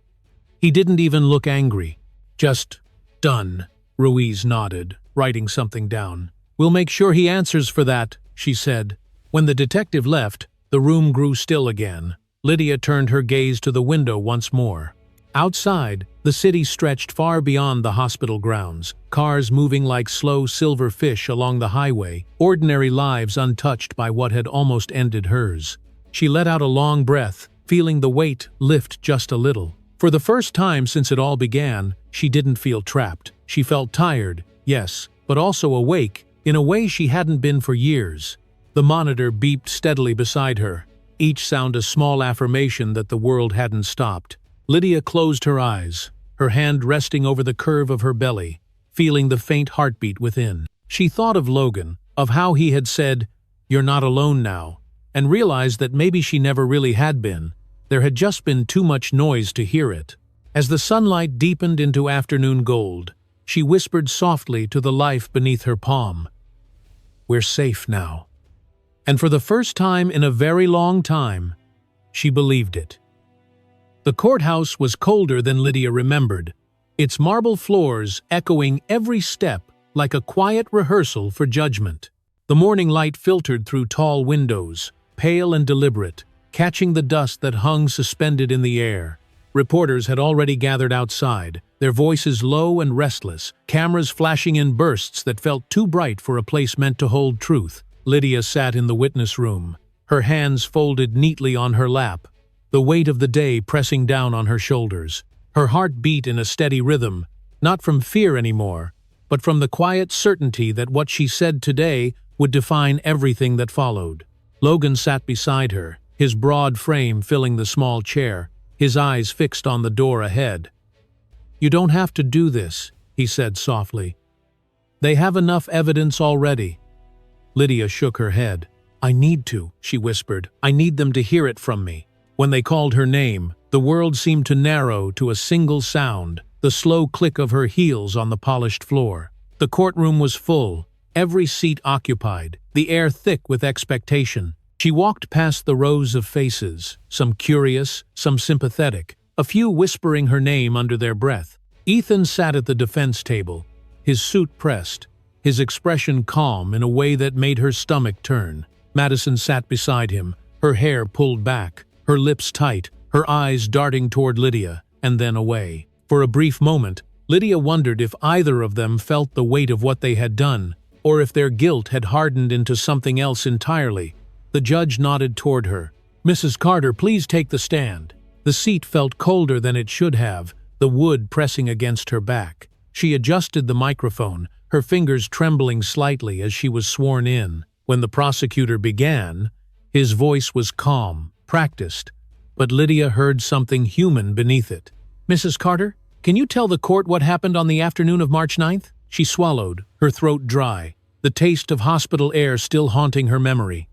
He didn't even look angry. Just, done." Ruiz nodded, writing something down. "We'll make sure he answers for that," she said. When the detective left, the room grew still again. Lydia turned her gaze to the window once more. Outside, the city stretched far beyond the hospital grounds, cars moving like slow silver fish along the highway, ordinary lives untouched by what had almost ended hers. She let out a long breath, feeling the weight lift just a little. For the first time since it all began, she didn't feel trapped. She felt tired, yes, but also awake, in a way she hadn't been for years. The monitor beeped steadily beside her, each sound a small affirmation that the world hadn't stopped. Lydia closed her eyes, her hand resting over the curve of her belly, feeling the faint heartbeat within. She thought of Logan, of how he had said, "You're not alone now," and realized that maybe she never really had been. There had just been too much noise to hear it. As the sunlight deepened into afternoon gold, she whispered softly to the life beneath her palm, "We're safe now." And for the first time in a very long time, she believed it. The courthouse was colder than Lydia remembered, its marble floors echoing every step like a quiet rehearsal for judgment. The morning light filtered through tall windows, pale and deliberate, catching the dust that hung suspended in the air. Reporters had already gathered outside, their voices low and restless, cameras flashing in bursts that felt too bright for a place meant to hold truth. Lydia sat in the witness room, her hands folded neatly on her lap, the weight of the day pressing down on her shoulders. Her heart beat in a steady rhythm, not from fear anymore, but from the quiet certainty that what she said today would define everything that followed. Logan sat beside her, his broad frame filling the small chair, his eyes fixed on the door ahead. "You don't have to do this," he said softly. "They have enough evidence already." Lydia shook her head. "I need to," she whispered. "I need them to hear it from me." When they called her name, the world seemed to narrow to a single sound, the slow click of her heels on the polished floor. The courtroom was full, every seat occupied, the air thick with expectation. She walked past the rows of faces, some curious, some sympathetic, a few whispering her name under their breath. Ethan sat at the defense table, his suit pressed, his expression calm in a way that made her stomach turn. Madison sat beside him, her hair pulled back, her lips tight, her eyes darting toward Lydia, and then away. For a brief moment, Lydia wondered if either of them felt the weight of what they had done, or if their guilt had hardened into something else entirely. The judge nodded toward her. "Mrs. Carter, please take the stand." The seat felt colder than it should have, the wood pressing against her back. She adjusted the microphone, her fingers trembling slightly as she was sworn in. When the prosecutor began, his voice was calm, practiced, but Lydia heard something human beneath it. "Mrs. Carter, can you tell the court what happened on the afternoon of March 9th? She swallowed, her throat dry, the taste of hospital air still haunting her memory.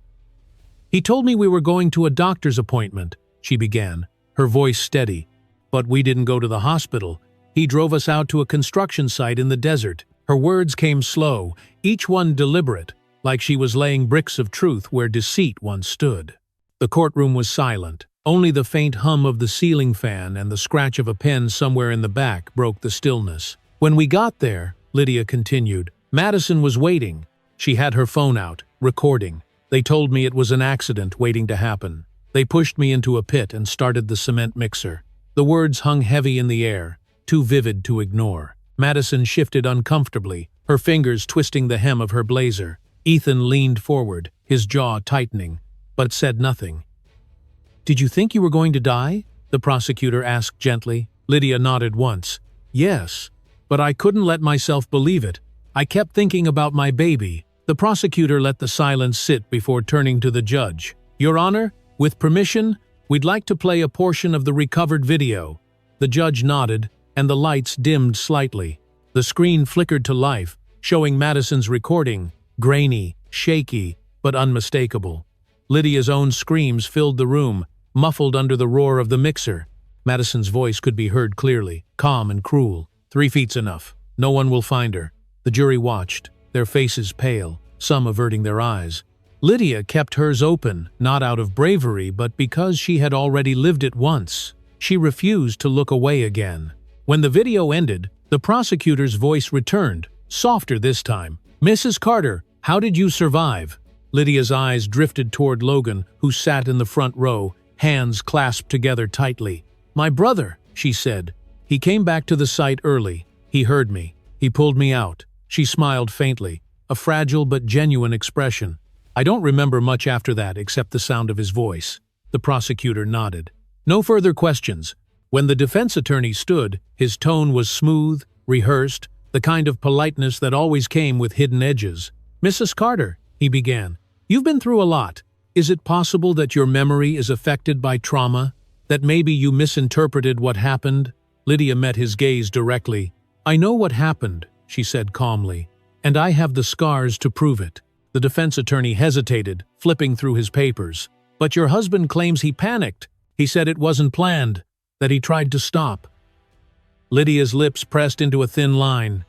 "He told me we were going to a doctor's appointment," she began, her voice steady. "But we didn't go to the hospital. He drove us out to a construction site in the desert." Her words came slow, each one deliberate, like she was laying bricks of truth where deceit once stood. The courtroom was silent. Only the faint hum of the ceiling fan and the scratch of a pen somewhere in the back broke the stillness. "When we got there," Lydia continued, "Madison was waiting. She had her phone out, recording. They told me it was an accident waiting to happen. They pushed me into a pit and started the cement mixer." The words hung heavy in the air, too vivid to ignore. Madison shifted uncomfortably, her fingers twisting the hem of her blazer. Ethan leaned forward, his jaw tightening, but said nothing. "Did you think you were going to die?" the prosecutor asked gently. Lydia nodded once. "Yes, but I couldn't let myself believe it. I kept thinking about my baby." The prosecutor let the silence sit before turning to the judge. "Your Honor, with permission, we'd like to play a portion of the recovered video." The judge nodded, and the lights dimmed slightly. The screen flickered to life, showing Madison's recording, grainy, shaky, but unmistakable. Lydia's own screams filled the room, muffled under the roar of the mixer. Madison's voice could be heard clearly, calm and cruel. "3 feet's enough. No one will find her." The jury watched, their faces pale, some averting their eyes. Lydia kept hers open, not out of bravery, but because she had already lived it once. She refused to look away again. When the video ended, the prosecutor's voice returned, softer this time. "Mrs. Carter, how did you survive?" Lydia's eyes drifted toward Logan, who sat in the front row, hands clasped together tightly. "My brother," she said. "He came back to the site early. He heard me. He pulled me out." She smiled faintly, a fragile but genuine expression. "I don't remember much after that except the sound of his voice." The prosecutor nodded. No further questions. When the defense attorney stood, his tone was smooth, rehearsed, the kind of politeness that always came with hidden edges. "Mrs. Carter," he began, "you've been through a lot. Is it possible that your memory is affected by trauma? That maybe you misinterpreted what happened?" Lydia met his gaze directly. "I know what happened," she said calmly. And I have the scars to prove it." The defense attorney hesitated, flipping through his papers. "But your husband claims he panicked. He said it wasn't planned, that he tried to stop." Lydia's lips pressed into a thin line.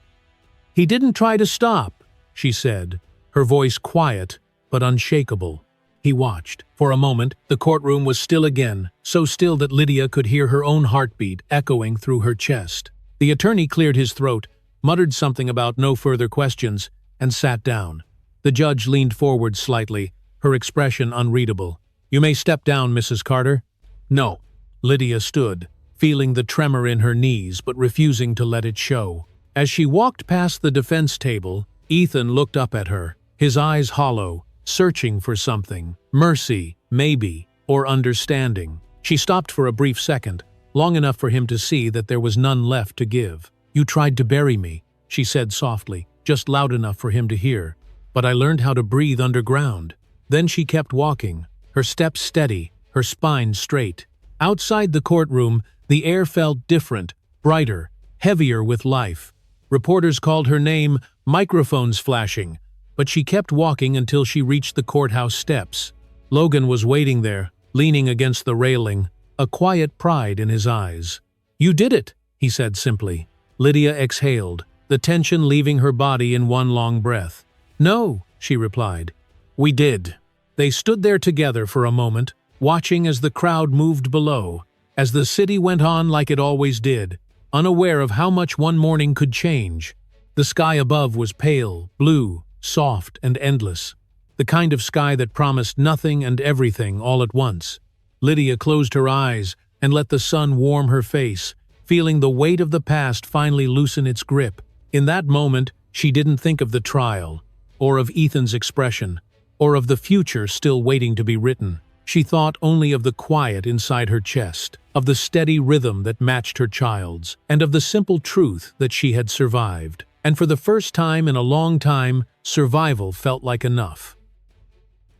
"He didn't try to stop," she said, her voice quiet but unshakable. He watched. For a moment, the courtroom was still again, so still that Lydia could hear her own heartbeat echoing through her chest. The attorney cleared his throat, muttered something about no further questions, and sat down. The judge leaned forward slightly, her expression unreadable. "You may step down, Mrs. Carter." "No." Lydia stood, feeling the tremor in her knees but refusing to let it show. As she walked past the defense table, Ethan looked up at her, his eyes hollow, searching for something. Mercy, maybe, or understanding. She stopped for a brief second, long enough for him to see that there was none left to give. "You tried to bury me," she said softly, just loud enough for him to hear. "But I learned how to breathe underground." Then she kept walking, her steps steady, her spine straight. Outside the courtroom, the air felt different, brighter, heavier with life. Reporters called her name, microphones flashing, but she kept walking until she reached the courthouse steps. Logan was waiting there, leaning against the railing, a quiet pride in his eyes. "You did it," he said simply. Lydia exhaled, the tension leaving her body in one long breath. "No," she replied. "We did." They stood there together for a moment, watching as the crowd moved below, as the city went on like it always did, unaware of how much one morning could change. The sky above was pale, blue, soft, and endless, the kind of sky that promised nothing and everything all at once. Lydia closed her eyes and let the sun warm her face, feeling the weight of the past finally loosen its grip. In that moment, she didn't think of the trial, or of Ethan's expression, or of the future still waiting to be written. She thought only of the quiet inside her chest, of the steady rhythm that matched her child's, and of the simple truth that she had survived. And for the first time in a long time, survival felt like enough.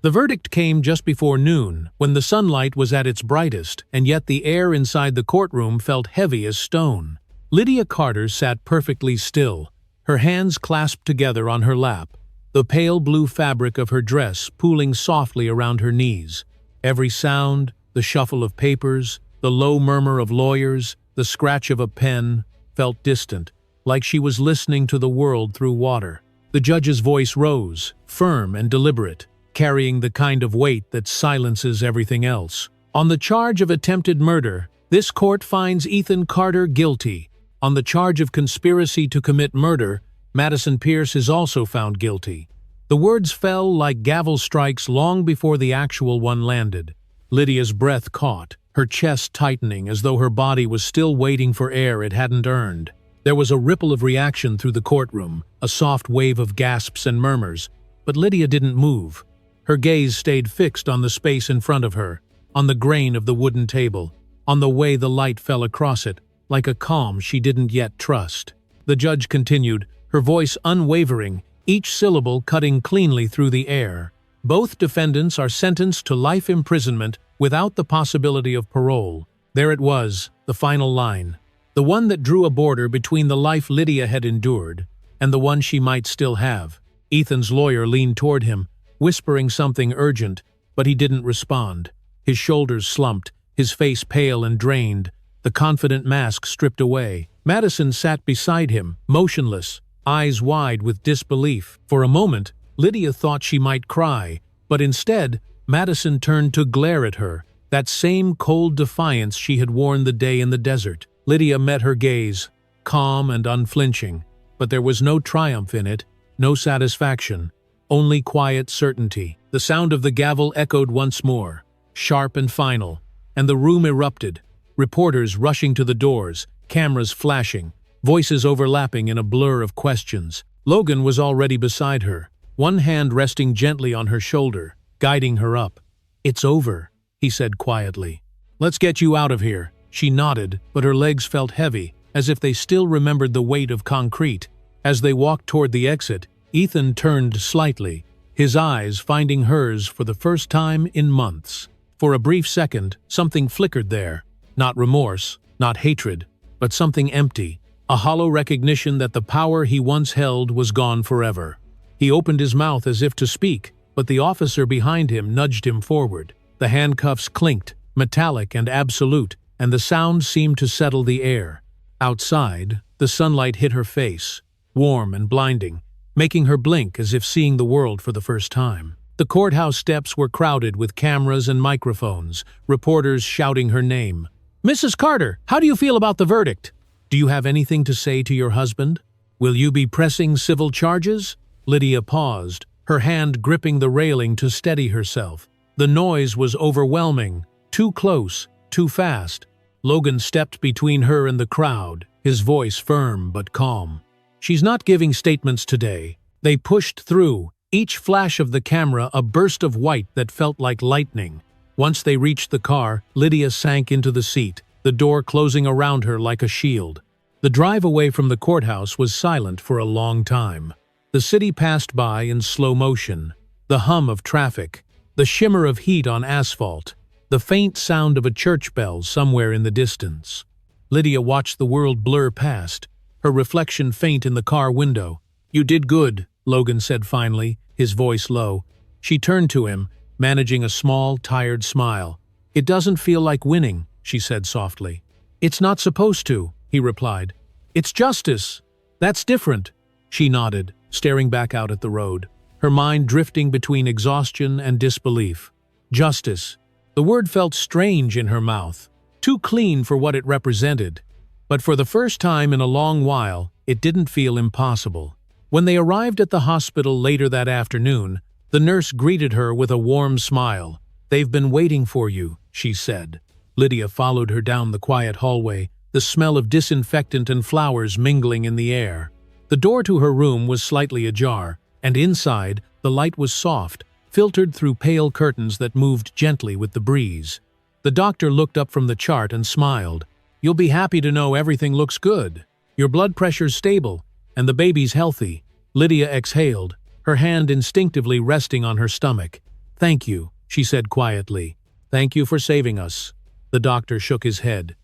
The verdict came just before noon, when the sunlight was at its brightest, and yet the air inside the courtroom felt heavy as stone. Lydia Carter sat perfectly still, her hands clasped together on her lap, the pale blue fabric of her dress pooling softly around her knees. Every sound, the shuffle of papers, the low murmur of lawyers, the scratch of a pen, felt distant, like she was listening to the world through water. The judge's voice rose, firm and deliberate, carrying the kind of weight that silences everything else. "On the charge of attempted murder, this court finds Ethan Carter guilty. On the charge of conspiracy to commit murder, Madison Pierce is also found guilty." The words fell like gavel strikes long before the actual one landed. Lydia's breath caught, her chest tightening as though her body was still waiting for air it hadn't earned. There was a ripple of reaction through the courtroom, a soft wave of gasps and murmurs, but Lydia didn't move. Her gaze stayed fixed on the space in front of her, on the grain of the wooden table, on the way the light fell across it, like a calm she didn't yet trust. The judge continued, her voice unwavering, each syllable cutting cleanly through the air. "Both defendants are sentenced to life imprisonment without the possibility of parole." There it was, the final line, the one that drew a border between the life Lydia had endured and the one she might still have. Ethan's lawyer leaned toward him, whispering something urgent, but he didn't respond. His shoulders slumped, his face pale and drained, the confident mask stripped away. Madison sat beside him, motionless, eyes wide with disbelief. For a moment, Lydia thought she might cry, but instead, Madison turned to glare at her, that same cold defiance she had worn the day in the desert. Lydia met her gaze, calm and unflinching, but there was no triumph in it, no satisfaction, only quiet certainty. The sound of the gavel echoed once more, sharp and final, and the room erupted, reporters rushing to the doors, cameras flashing, voices overlapping in a blur of questions. Logan was already beside her, one hand resting gently on her shoulder, guiding her up. "It's over," he said quietly. "Let's get you out of here." She nodded, but her legs felt heavy, as if they still remembered the weight of concrete. As they walked toward the exit, Ethan turned slightly, his eyes finding hers for the first time in months. For a brief second, something flickered there. Not remorse, not hatred, but something empty, a hollow recognition that the power he once held was gone forever. He opened his mouth as if to speak, but the officer behind him nudged him forward. The handcuffs clinked, metallic and absolute, and the sound seemed to settle the air. Outside, the sunlight hit her face, warm and blinding, making her blink as if seeing the world for the first time. The courthouse steps were crowded with cameras and microphones, reporters shouting her name. "Mrs. Carter, how do you feel about the verdict? Do you have anything to say to your husband? Will you be pressing civil charges?" Lydia paused, her hand gripping the railing to steady herself. The noise was overwhelming, too close, too fast. Logan stepped between her and the crowd, his voice firm but calm. "She's not giving statements today." They pushed through, each flash of the camera a burst of white that felt like lightning. Once they reached the car, Lydia sank into the seat, the door closing around her like a shield. The drive away from the courthouse was silent for a long time. The city passed by in slow motion, the hum of traffic, the shimmer of heat on asphalt, the faint sound of a church bell somewhere in the distance. Lydia watched the world blur past, her reflection faint in the car window. "You did good," Logan said finally, his voice low. She turned to him, managing a small, tired smile. "It doesn't feel like winning," she said softly. "It's not supposed to," he replied. "It's justice. That's different." She nodded, staring back out at the road, her mind drifting between exhaustion and disbelief. Justice. The word felt strange in her mouth, too clean for what it represented. But for the first time in a long while, it didn't feel impossible. When they arrived at the hospital later that afternoon, the nurse greeted her with a warm smile. "They've been waiting for you," she said. Lydia followed her down the quiet hallway, the smell of disinfectant and flowers mingling in the air. The door to her room was slightly ajar, and inside, the light was soft, filtered through pale curtains that moved gently with the breeze. The doctor looked up from the chart and smiled. "You'll be happy to know everything looks good. Your blood pressure's stable, and the baby's healthy." Lydia exhaled, her hand instinctively resting on her stomach. "Thank you," she said quietly. "Thank you for saving us." The doctor shook his head.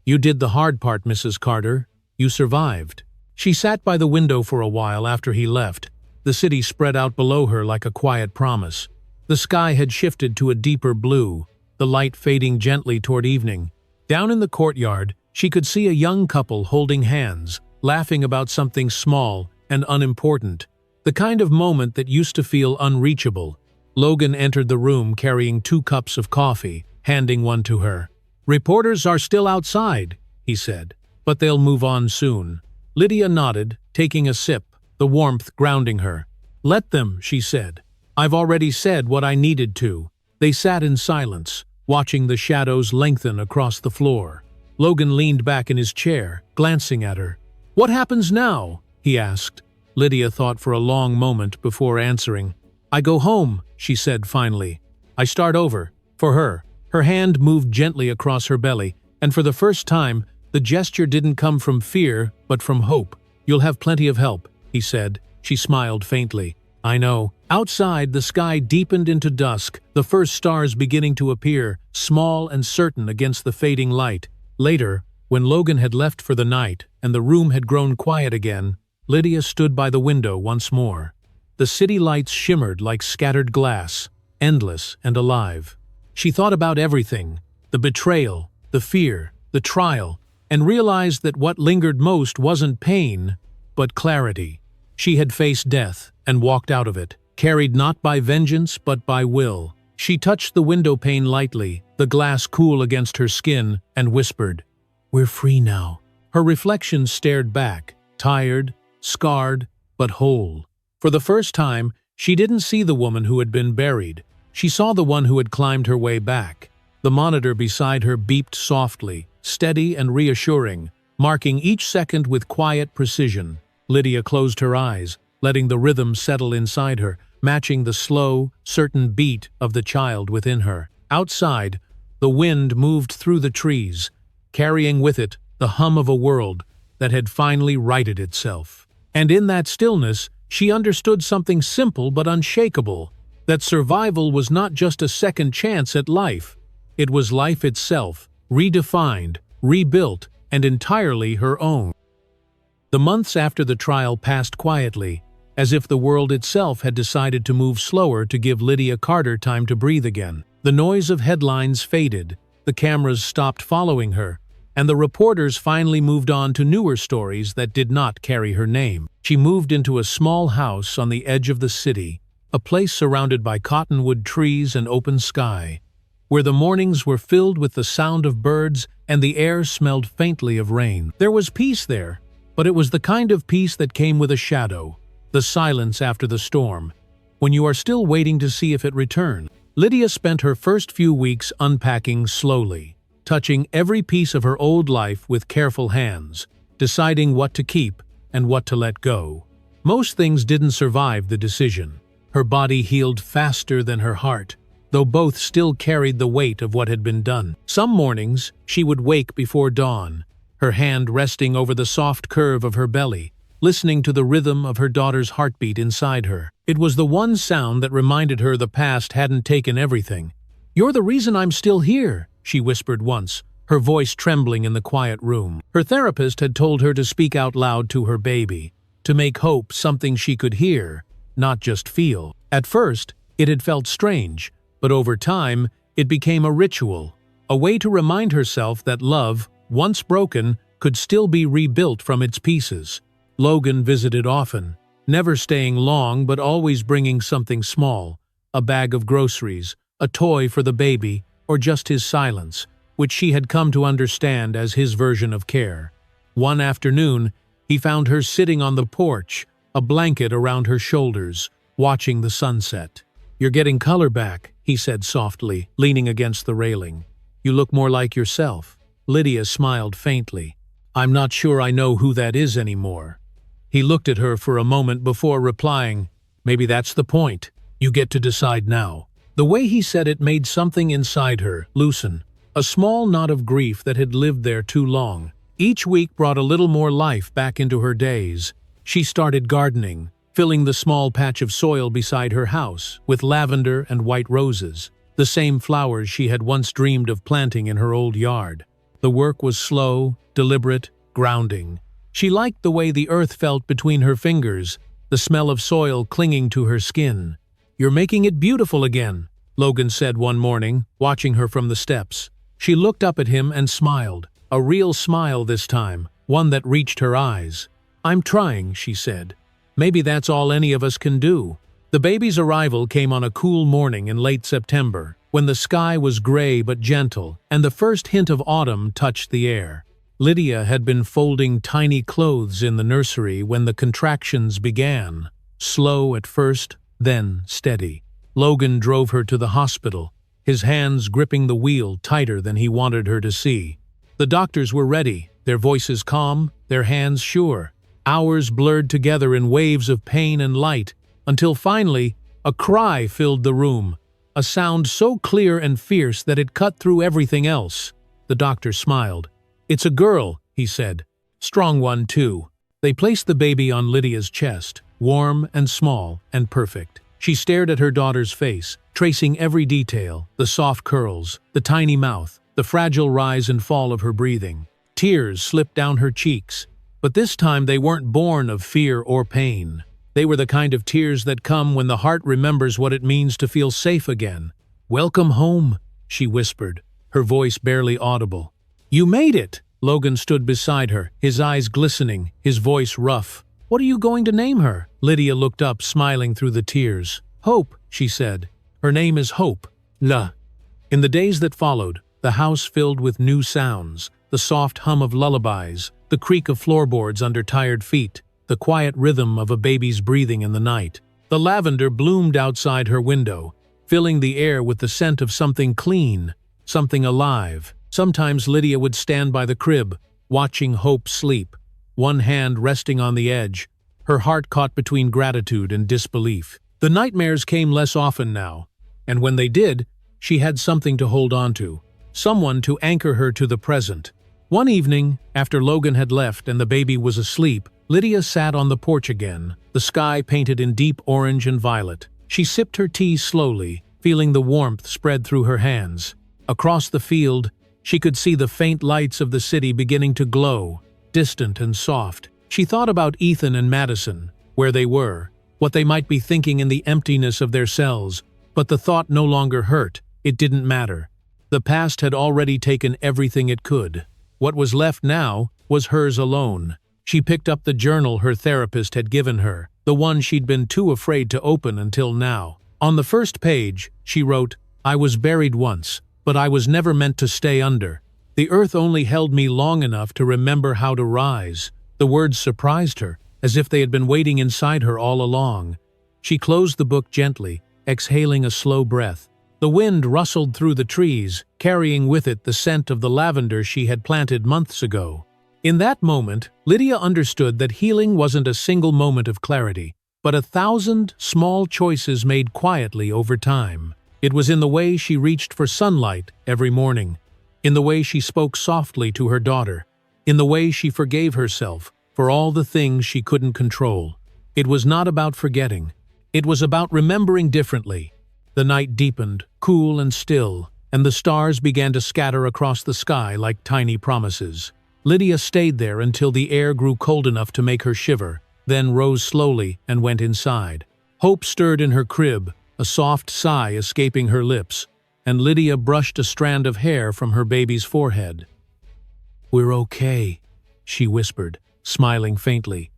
"You did the hard part, Mrs. Carter. You survived." She sat by the window for a while after he left. The city spread out below her like a quiet promise. The sky had shifted to a deeper blue, the light fading gently toward evening. Down in the courtyard, she could see a young couple holding hands, laughing about something small and unimportant, the kind of moment that used to feel unreachable. Logan entered the room carrying 2 cups of coffee, handing one to her. "Reporters are still outside," he said, "but they'll move on soon." Lydia nodded, taking a sip, the warmth grounding her. "Let them," she said. "I've already said what I needed to." They sat in silence, watching the shadows lengthen across the floor. Logan leaned back in his chair, glancing at her. "What happens now?" he asked. Lydia thought for a long moment before answering. "I go home," she said finally. "I start over." For her. Her hand moved gently across her belly, and for the first time, the gesture didn't come from fear, but from hope. "You'll have plenty of help," he said. She smiled faintly. "I know." Outside, the sky deepened into dusk, the first stars beginning to appear, small and certain against the fading light. Later, when Logan had left for the night and the room had grown quiet again, Lydia stood by the window once more. The city lights shimmered like scattered glass, endless and alive. She thought about everything, the betrayal, the fear, the trial, and realized that what lingered most wasn't pain, but clarity. She had faced death and walked out of it, carried not by vengeance but by will. She touched the window pane lightly, the glass cool against her skin, and whispered, "We're free now." Her reflection stared back, tired, scarred, but whole. For the first time, she didn't see the woman who had been buried. She saw the one who had climbed her way back. The monitor beside her beeped softly, steady and reassuring, marking each second with quiet precision. Lydia closed her eyes, letting the rhythm settle inside her, matching the slow, certain beat of the child within her. Outside, the wind moved through the trees, carrying with it the hum of a world that had finally righted itself. And in that stillness, she understood something simple but unshakable, that survival was not just a second chance at life. It was life itself, redefined, rebuilt, and entirely her own. The months after the trial passed quietly, as if the world itself had decided to move slower to give Lydia Carter time to breathe again. The noise of headlines faded, the cameras stopped following her, and the reporters finally moved on to newer stories that did not carry her name. She moved into a small house on the edge of the city, a place surrounded by cottonwood trees and open sky, where the mornings were filled with the sound of birds and the air smelled faintly of rain. There was peace there, but it was the kind of peace that came with a shadow, the silence after the storm, when you are still waiting to see if it returns. Lydia spent her first few weeks unpacking slowly, touching every piece of her old life with careful hands, deciding what to keep and what to let go. Most things didn't survive the decision. Her body healed faster than her heart, though both still carried the weight of what had been done. Some mornings, she would wake before dawn, her hand resting over the soft curve of her belly, listening to the rhythm of her daughter's heartbeat inside her. It was the one sound that reminded her the past hadn't taken everything. "You're the reason I'm still here," she whispered once, her voice trembling in the quiet room. Her therapist had told her to speak out loud to her baby, to make hope something she could hear, not just feel. At first, it had felt strange, but over time, it became a ritual, a way to remind herself that love, once broken, could still be rebuilt from its pieces. Logan visited often, never staying long but always bringing something small, a bag of groceries, a toy for the baby, or just his silence, which she had come to understand as his version of care. One afternoon, he found her sitting on the porch, a blanket around her shoulders, watching the sunset. "You're getting color back," he said softly, leaning against the railing. "You look more like yourself." Lydia smiled faintly. "I'm not sure I know who that is anymore." He looked at her for a moment before replying, "Maybe that's the point. You get to decide now." The way he said it made something inside her loosen, a small knot of grief that had lived there too long. Each week brought a little more life back into her days. She started gardening, filling the small patch of soil beside her house with lavender and white roses, the same flowers she had once dreamed of planting in her old yard. The work was slow, deliberate, grounding. She liked the way the earth felt between her fingers, the smell of soil clinging to her skin. "You're making it beautiful again," Logan said one morning, watching her from the steps. She looked up at him and smiled, a real smile this time, one that reached her eyes. "I'm trying," she said. "Maybe that's all any of us can do." The baby's arrival came on a cool morning in late September, when the sky was gray but gentle, and the first hint of autumn touched the air. Lydia had been folding tiny clothes in the nursery when the contractions began, slow at first, then steady. Logan drove her to the hospital, his hands gripping the wheel tighter than he wanted her to see. The doctors were ready, their voices calm, their hands sure. Hours blurred together in waves of pain and light, until finally, a cry filled the room, a sound so clear and fierce that it cut through everything else. The doctor smiled. "It's a girl," he said. "Strong one, too." They placed the baby on Lydia's chest, warm and small and perfect. She stared at her daughter's face, tracing every detail, the soft curls, the tiny mouth, the fragile rise and fall of her breathing. Tears slipped down her cheeks, but this time they weren't born of fear or pain. They were the kind of tears that come when the heart remembers what it means to feel safe again. "Welcome home," she whispered, her voice barely audible. "You made it!" Logan stood beside her, his eyes glistening, his voice rough. "What are you going to name her?" Lydia looked up, smiling through the tears. "Hope," she said. "Her name is Hope. La." In the days that followed, the house filled with new sounds, the soft hum of lullabies, the creak of floorboards under tired feet, the quiet rhythm of a baby's breathing in the night. The lavender bloomed outside her window, filling the air with the scent of something clean, something alive. Sometimes Lydia would stand by the crib, watching Hope sleep, one hand resting on the edge, her heart caught between gratitude and disbelief. The nightmares came less often now, and when they did, she had something to hold on to, someone to anchor her to the present. One evening, after Logan had left and the baby was asleep, Lydia sat on the porch again, the sky painted in deep orange and violet. She sipped her tea slowly, feeling the warmth spread through her hands. Across the field, she could see the faint lights of the city beginning to glow, distant and soft. She thought about Ethan and Madison, where they were, what they might be thinking in the emptiness of their cells, but the thought no longer hurt. It didn't matter. The past had already taken everything it could. What was left now was hers alone. She picked up the journal her therapist had given her, the one she'd been too afraid to open until now. On the first page, she wrote, "I was buried once, but I was never meant to stay under. The earth only held me long enough to remember how to rise." The words surprised her, as if they had been waiting inside her all along. She closed the book gently, exhaling a slow breath. The wind rustled through the trees, carrying with it the scent of the lavender she had planted months ago. In that moment, Lydia understood that healing wasn't a single moment of clarity, but 1,000 small choices made quietly over time. It was in the way she reached for sunlight every morning, in the way she spoke softly to her daughter, in the way she forgave herself for all the things she couldn't control. It was not about forgetting. It was about remembering differently. The night deepened, cool and still, and the stars began to scatter across the sky like tiny promises. Lydia stayed there until the air grew cold enough to make her shiver, then rose slowly and went inside. Hope stirred in her crib, a soft sigh escaping her lips, and Lydia brushed a strand of hair from her baby's forehead. "We're okay," she whispered, smiling faintly.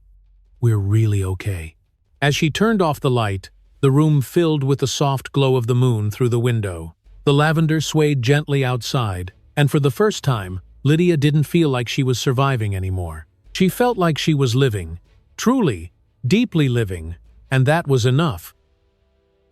"We're really okay." As she turned off the light, the room filled with the soft glow of the moon through the window. The lavender swayed gently outside, and for the first time, Lydia didn't feel like she was surviving anymore. She felt like she was living, truly, deeply living, and that was enough.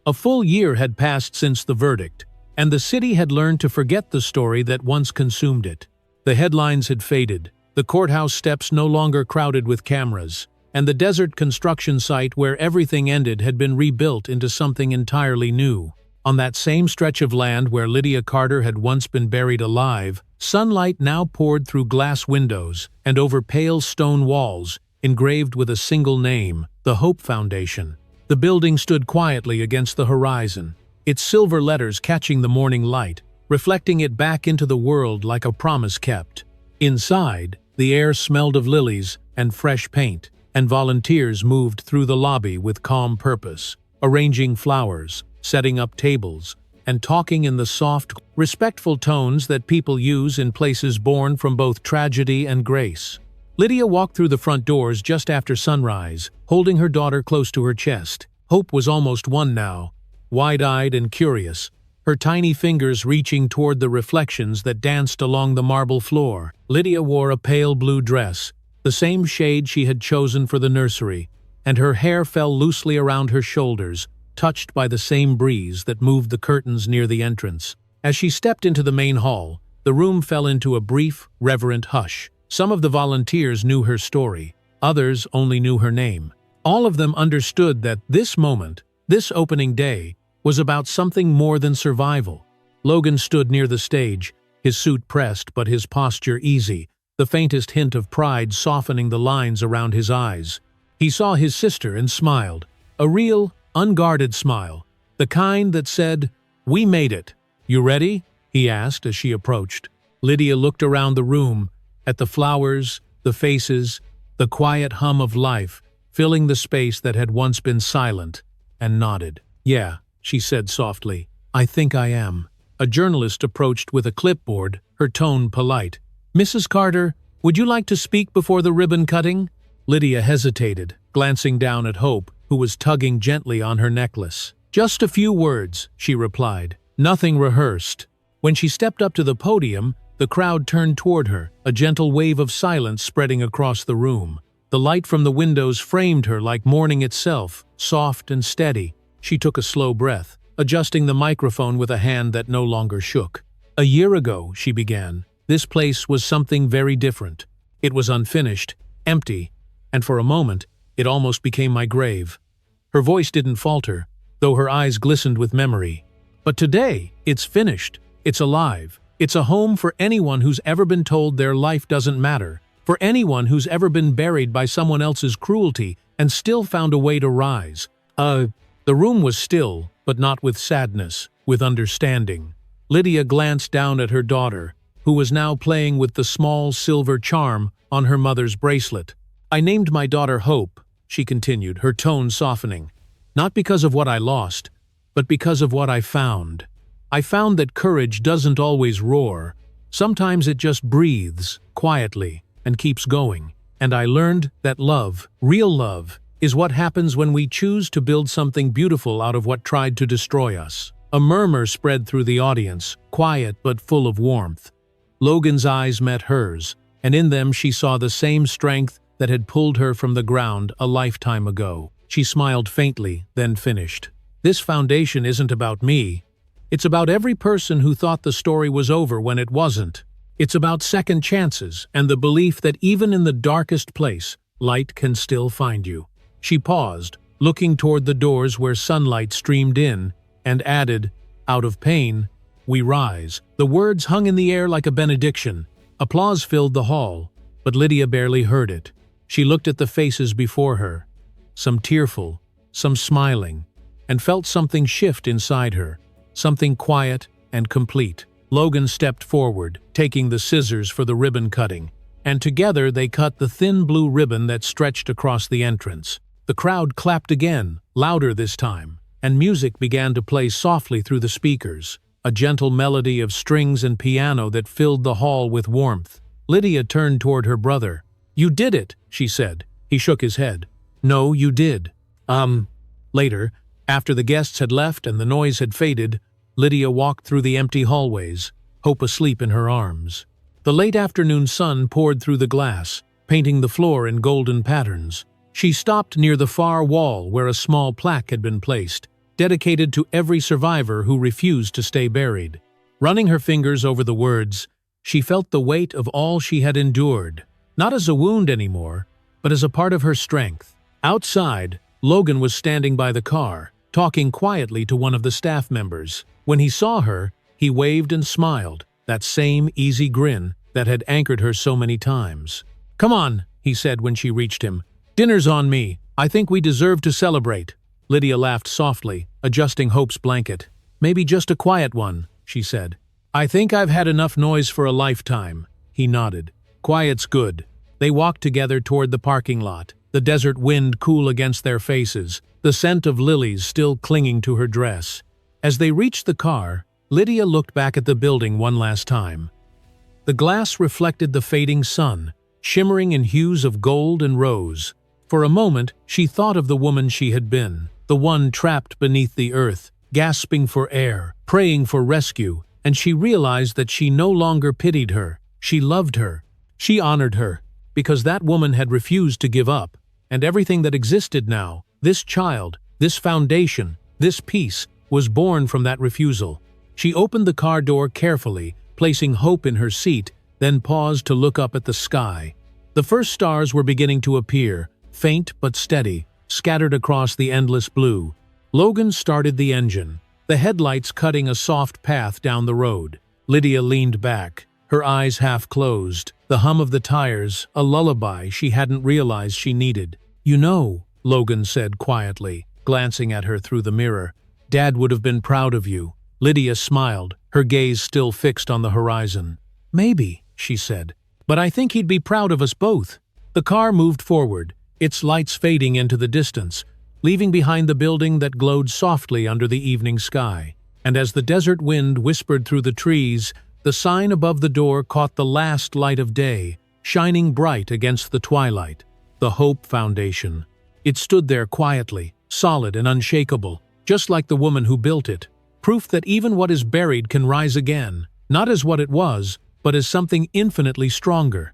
A full year had passed since the verdict, and the city had learned to forget the story that once consumed it. The headlines had faded, the courthouse steps no longer crowded with cameras, and the desert construction site where everything ended had been rebuilt into something entirely new. On that same stretch of land where Lydia Carter had once been buried alive, sunlight now poured through glass windows and over pale stone walls, engraved with a single name, the Hope Foundation. The building stood quietly against the horizon, its silver letters catching the morning light, reflecting it back into the world like a promise kept. Inside, the air smelled of lilies and fresh paint, and volunteers moved through the lobby with calm purpose, arranging flowers, setting up tables, and talking in the soft, respectful tones that people use in places born from both tragedy and grace. Lydia walked through the front doors just after sunrise, holding her daughter close to her chest. Hope was almost one now, wide-eyed and curious, her tiny fingers reaching toward the reflections that danced along the marble floor. Lydia wore a pale blue dress, the same shade she had chosen for the nursery, and her hair fell loosely around her shoulders, touched by the same breeze that moved the curtains near the entrance. As she stepped into the main hall, the room fell into a brief, reverent hush. Some of the volunteers knew her story, others only knew her name. All of them understood that this moment, this opening day, was about something more than survival. Logan stood near the stage, his suit pressed but his posture easy, the faintest hint of pride softening the lines around his eyes. He saw his sister and smiled, a real, unguarded smile, the kind that said, "We made it. You ready?" he asked as she approached. Lydia looked around the room, at the flowers, the faces, the quiet hum of life, filling the space that had once been silent, and nodded. "Yeah," she said softly, "I think I am." A journalist approached with a clipboard, her tone polite. "Mrs. Carter, would you like to speak before the ribbon cutting?" Lydia hesitated, glancing down at Hope, who was tugging gently on her necklace. "Just a few words," she replied, nothing rehearsed. When she stepped up to the podium, the crowd turned toward her, a gentle wave of silence spreading across the room. The light from the windows framed her like morning itself, soft and steady. She took a slow breath, adjusting the microphone with a hand that no longer shook. "A year ago," she began, "this place was something very different. It was unfinished, empty, and for a moment, it almost became my grave." Her voice didn't falter, though her eyes glistened with memory. "But today, it's finished. It's alive. It's a home for anyone who's ever been told their life doesn't matter, for anyone who's ever been buried by someone else's cruelty and still found a way to rise." The room was still, but not with sadness, with understanding. Lydia glanced down at her daughter, who was now playing with the small silver charm on her mother's bracelet. I named my daughter Hope, she continued, her tone softening. Not because of what I lost, but because of what I found. I found that courage doesn't always roar. Sometimes it just breathes, quietly, and keeps going. And I learned that love, real love, is what happens when we choose to build something beautiful out of what tried to destroy us. A murmur spread through the audience, quiet but full of warmth. Logan's eyes met hers, and in them she saw the same strength that had pulled her from the ground a lifetime ago. She smiled faintly, then finished. This foundation isn't about me. It's about every person who thought the story was over when it wasn't. It's about second chances and the belief that even in the darkest place, light can still find you. She paused, looking toward the doors where sunlight streamed in, and added, out of pain, we rise. The words hung in the air like a benediction. Applause filled the hall, but Lydia barely heard it. She looked at the faces before her, some tearful, some smiling, and felt something shift inside her, something quiet and complete. Logan stepped forward, taking the scissors for the ribbon cutting, and together they cut the thin blue ribbon that stretched across the entrance. The crowd clapped again, louder this time, and music began to play softly through the speakers, a gentle melody of strings and piano that filled the hall with warmth. Lydia turned toward her brother. You did it, she said. He shook his head. No, you did. Later, after the guests had left and the noise had faded, Lydia walked through the empty hallways, Hope asleep in her arms. The late afternoon sun poured through the glass, painting the floor in golden patterns. She stopped near the far wall where a small plaque had been placed, dedicated to every survivor who refused to stay buried. Running her fingers over the words, she felt the weight of all she had endured, not as a wound anymore, but as a part of her strength. Outside, Logan was standing by the car, talking quietly to one of the staff members. When he saw her, he waved and smiled, that same easy grin that had anchored her so many times. Come on, he said when she reached him. Dinner's on me. I think we deserve to celebrate. Lydia laughed softly, adjusting Hope's blanket. Maybe just a quiet one, she said. I think I've had enough noise for a lifetime. He nodded. Quiet's good. They walked together toward the parking lot, the desert wind cool against their faces, the scent of lilies still clinging to her dress. As they reached the car, Lydia looked back at the building one last time. The glass reflected the fading sun, shimmering in hues of gold and rose. For a moment, she thought of the woman she had been, the one trapped beneath the earth, gasping for air, praying for rescue, and she realized that she no longer pitied her. She loved her. She honored her, because that woman had refused to give up, and everything that existed now, this child, this foundation, this peace, was born from that refusal. She opened the car door carefully, placing Hope in her seat, then paused to look up at the sky. The first stars were beginning to appear, faint but steady, scattered across the endless blue. Logan started the engine, the headlights cutting a soft path down the road. Lydia leaned back, her eyes half closed, the hum of the tires, a lullaby she hadn't realized she needed. You know, Logan said quietly, glancing at her through the mirror, Dad would have been proud of you. Lydia smiled, her gaze still fixed on the horizon. Maybe, she said, but I think he'd be proud of us both. The car moved forward, its lights fading into the distance, leaving behind the building that glowed softly under the evening sky. And as the desert wind whispered through the trees, the sign above the door caught the last light of day, shining bright against the twilight. The Hope Foundation. It stood there quietly, solid and unshakable, just like the woman who built it. Proof that even what is buried can rise again, not as what it was, but as something infinitely stronger.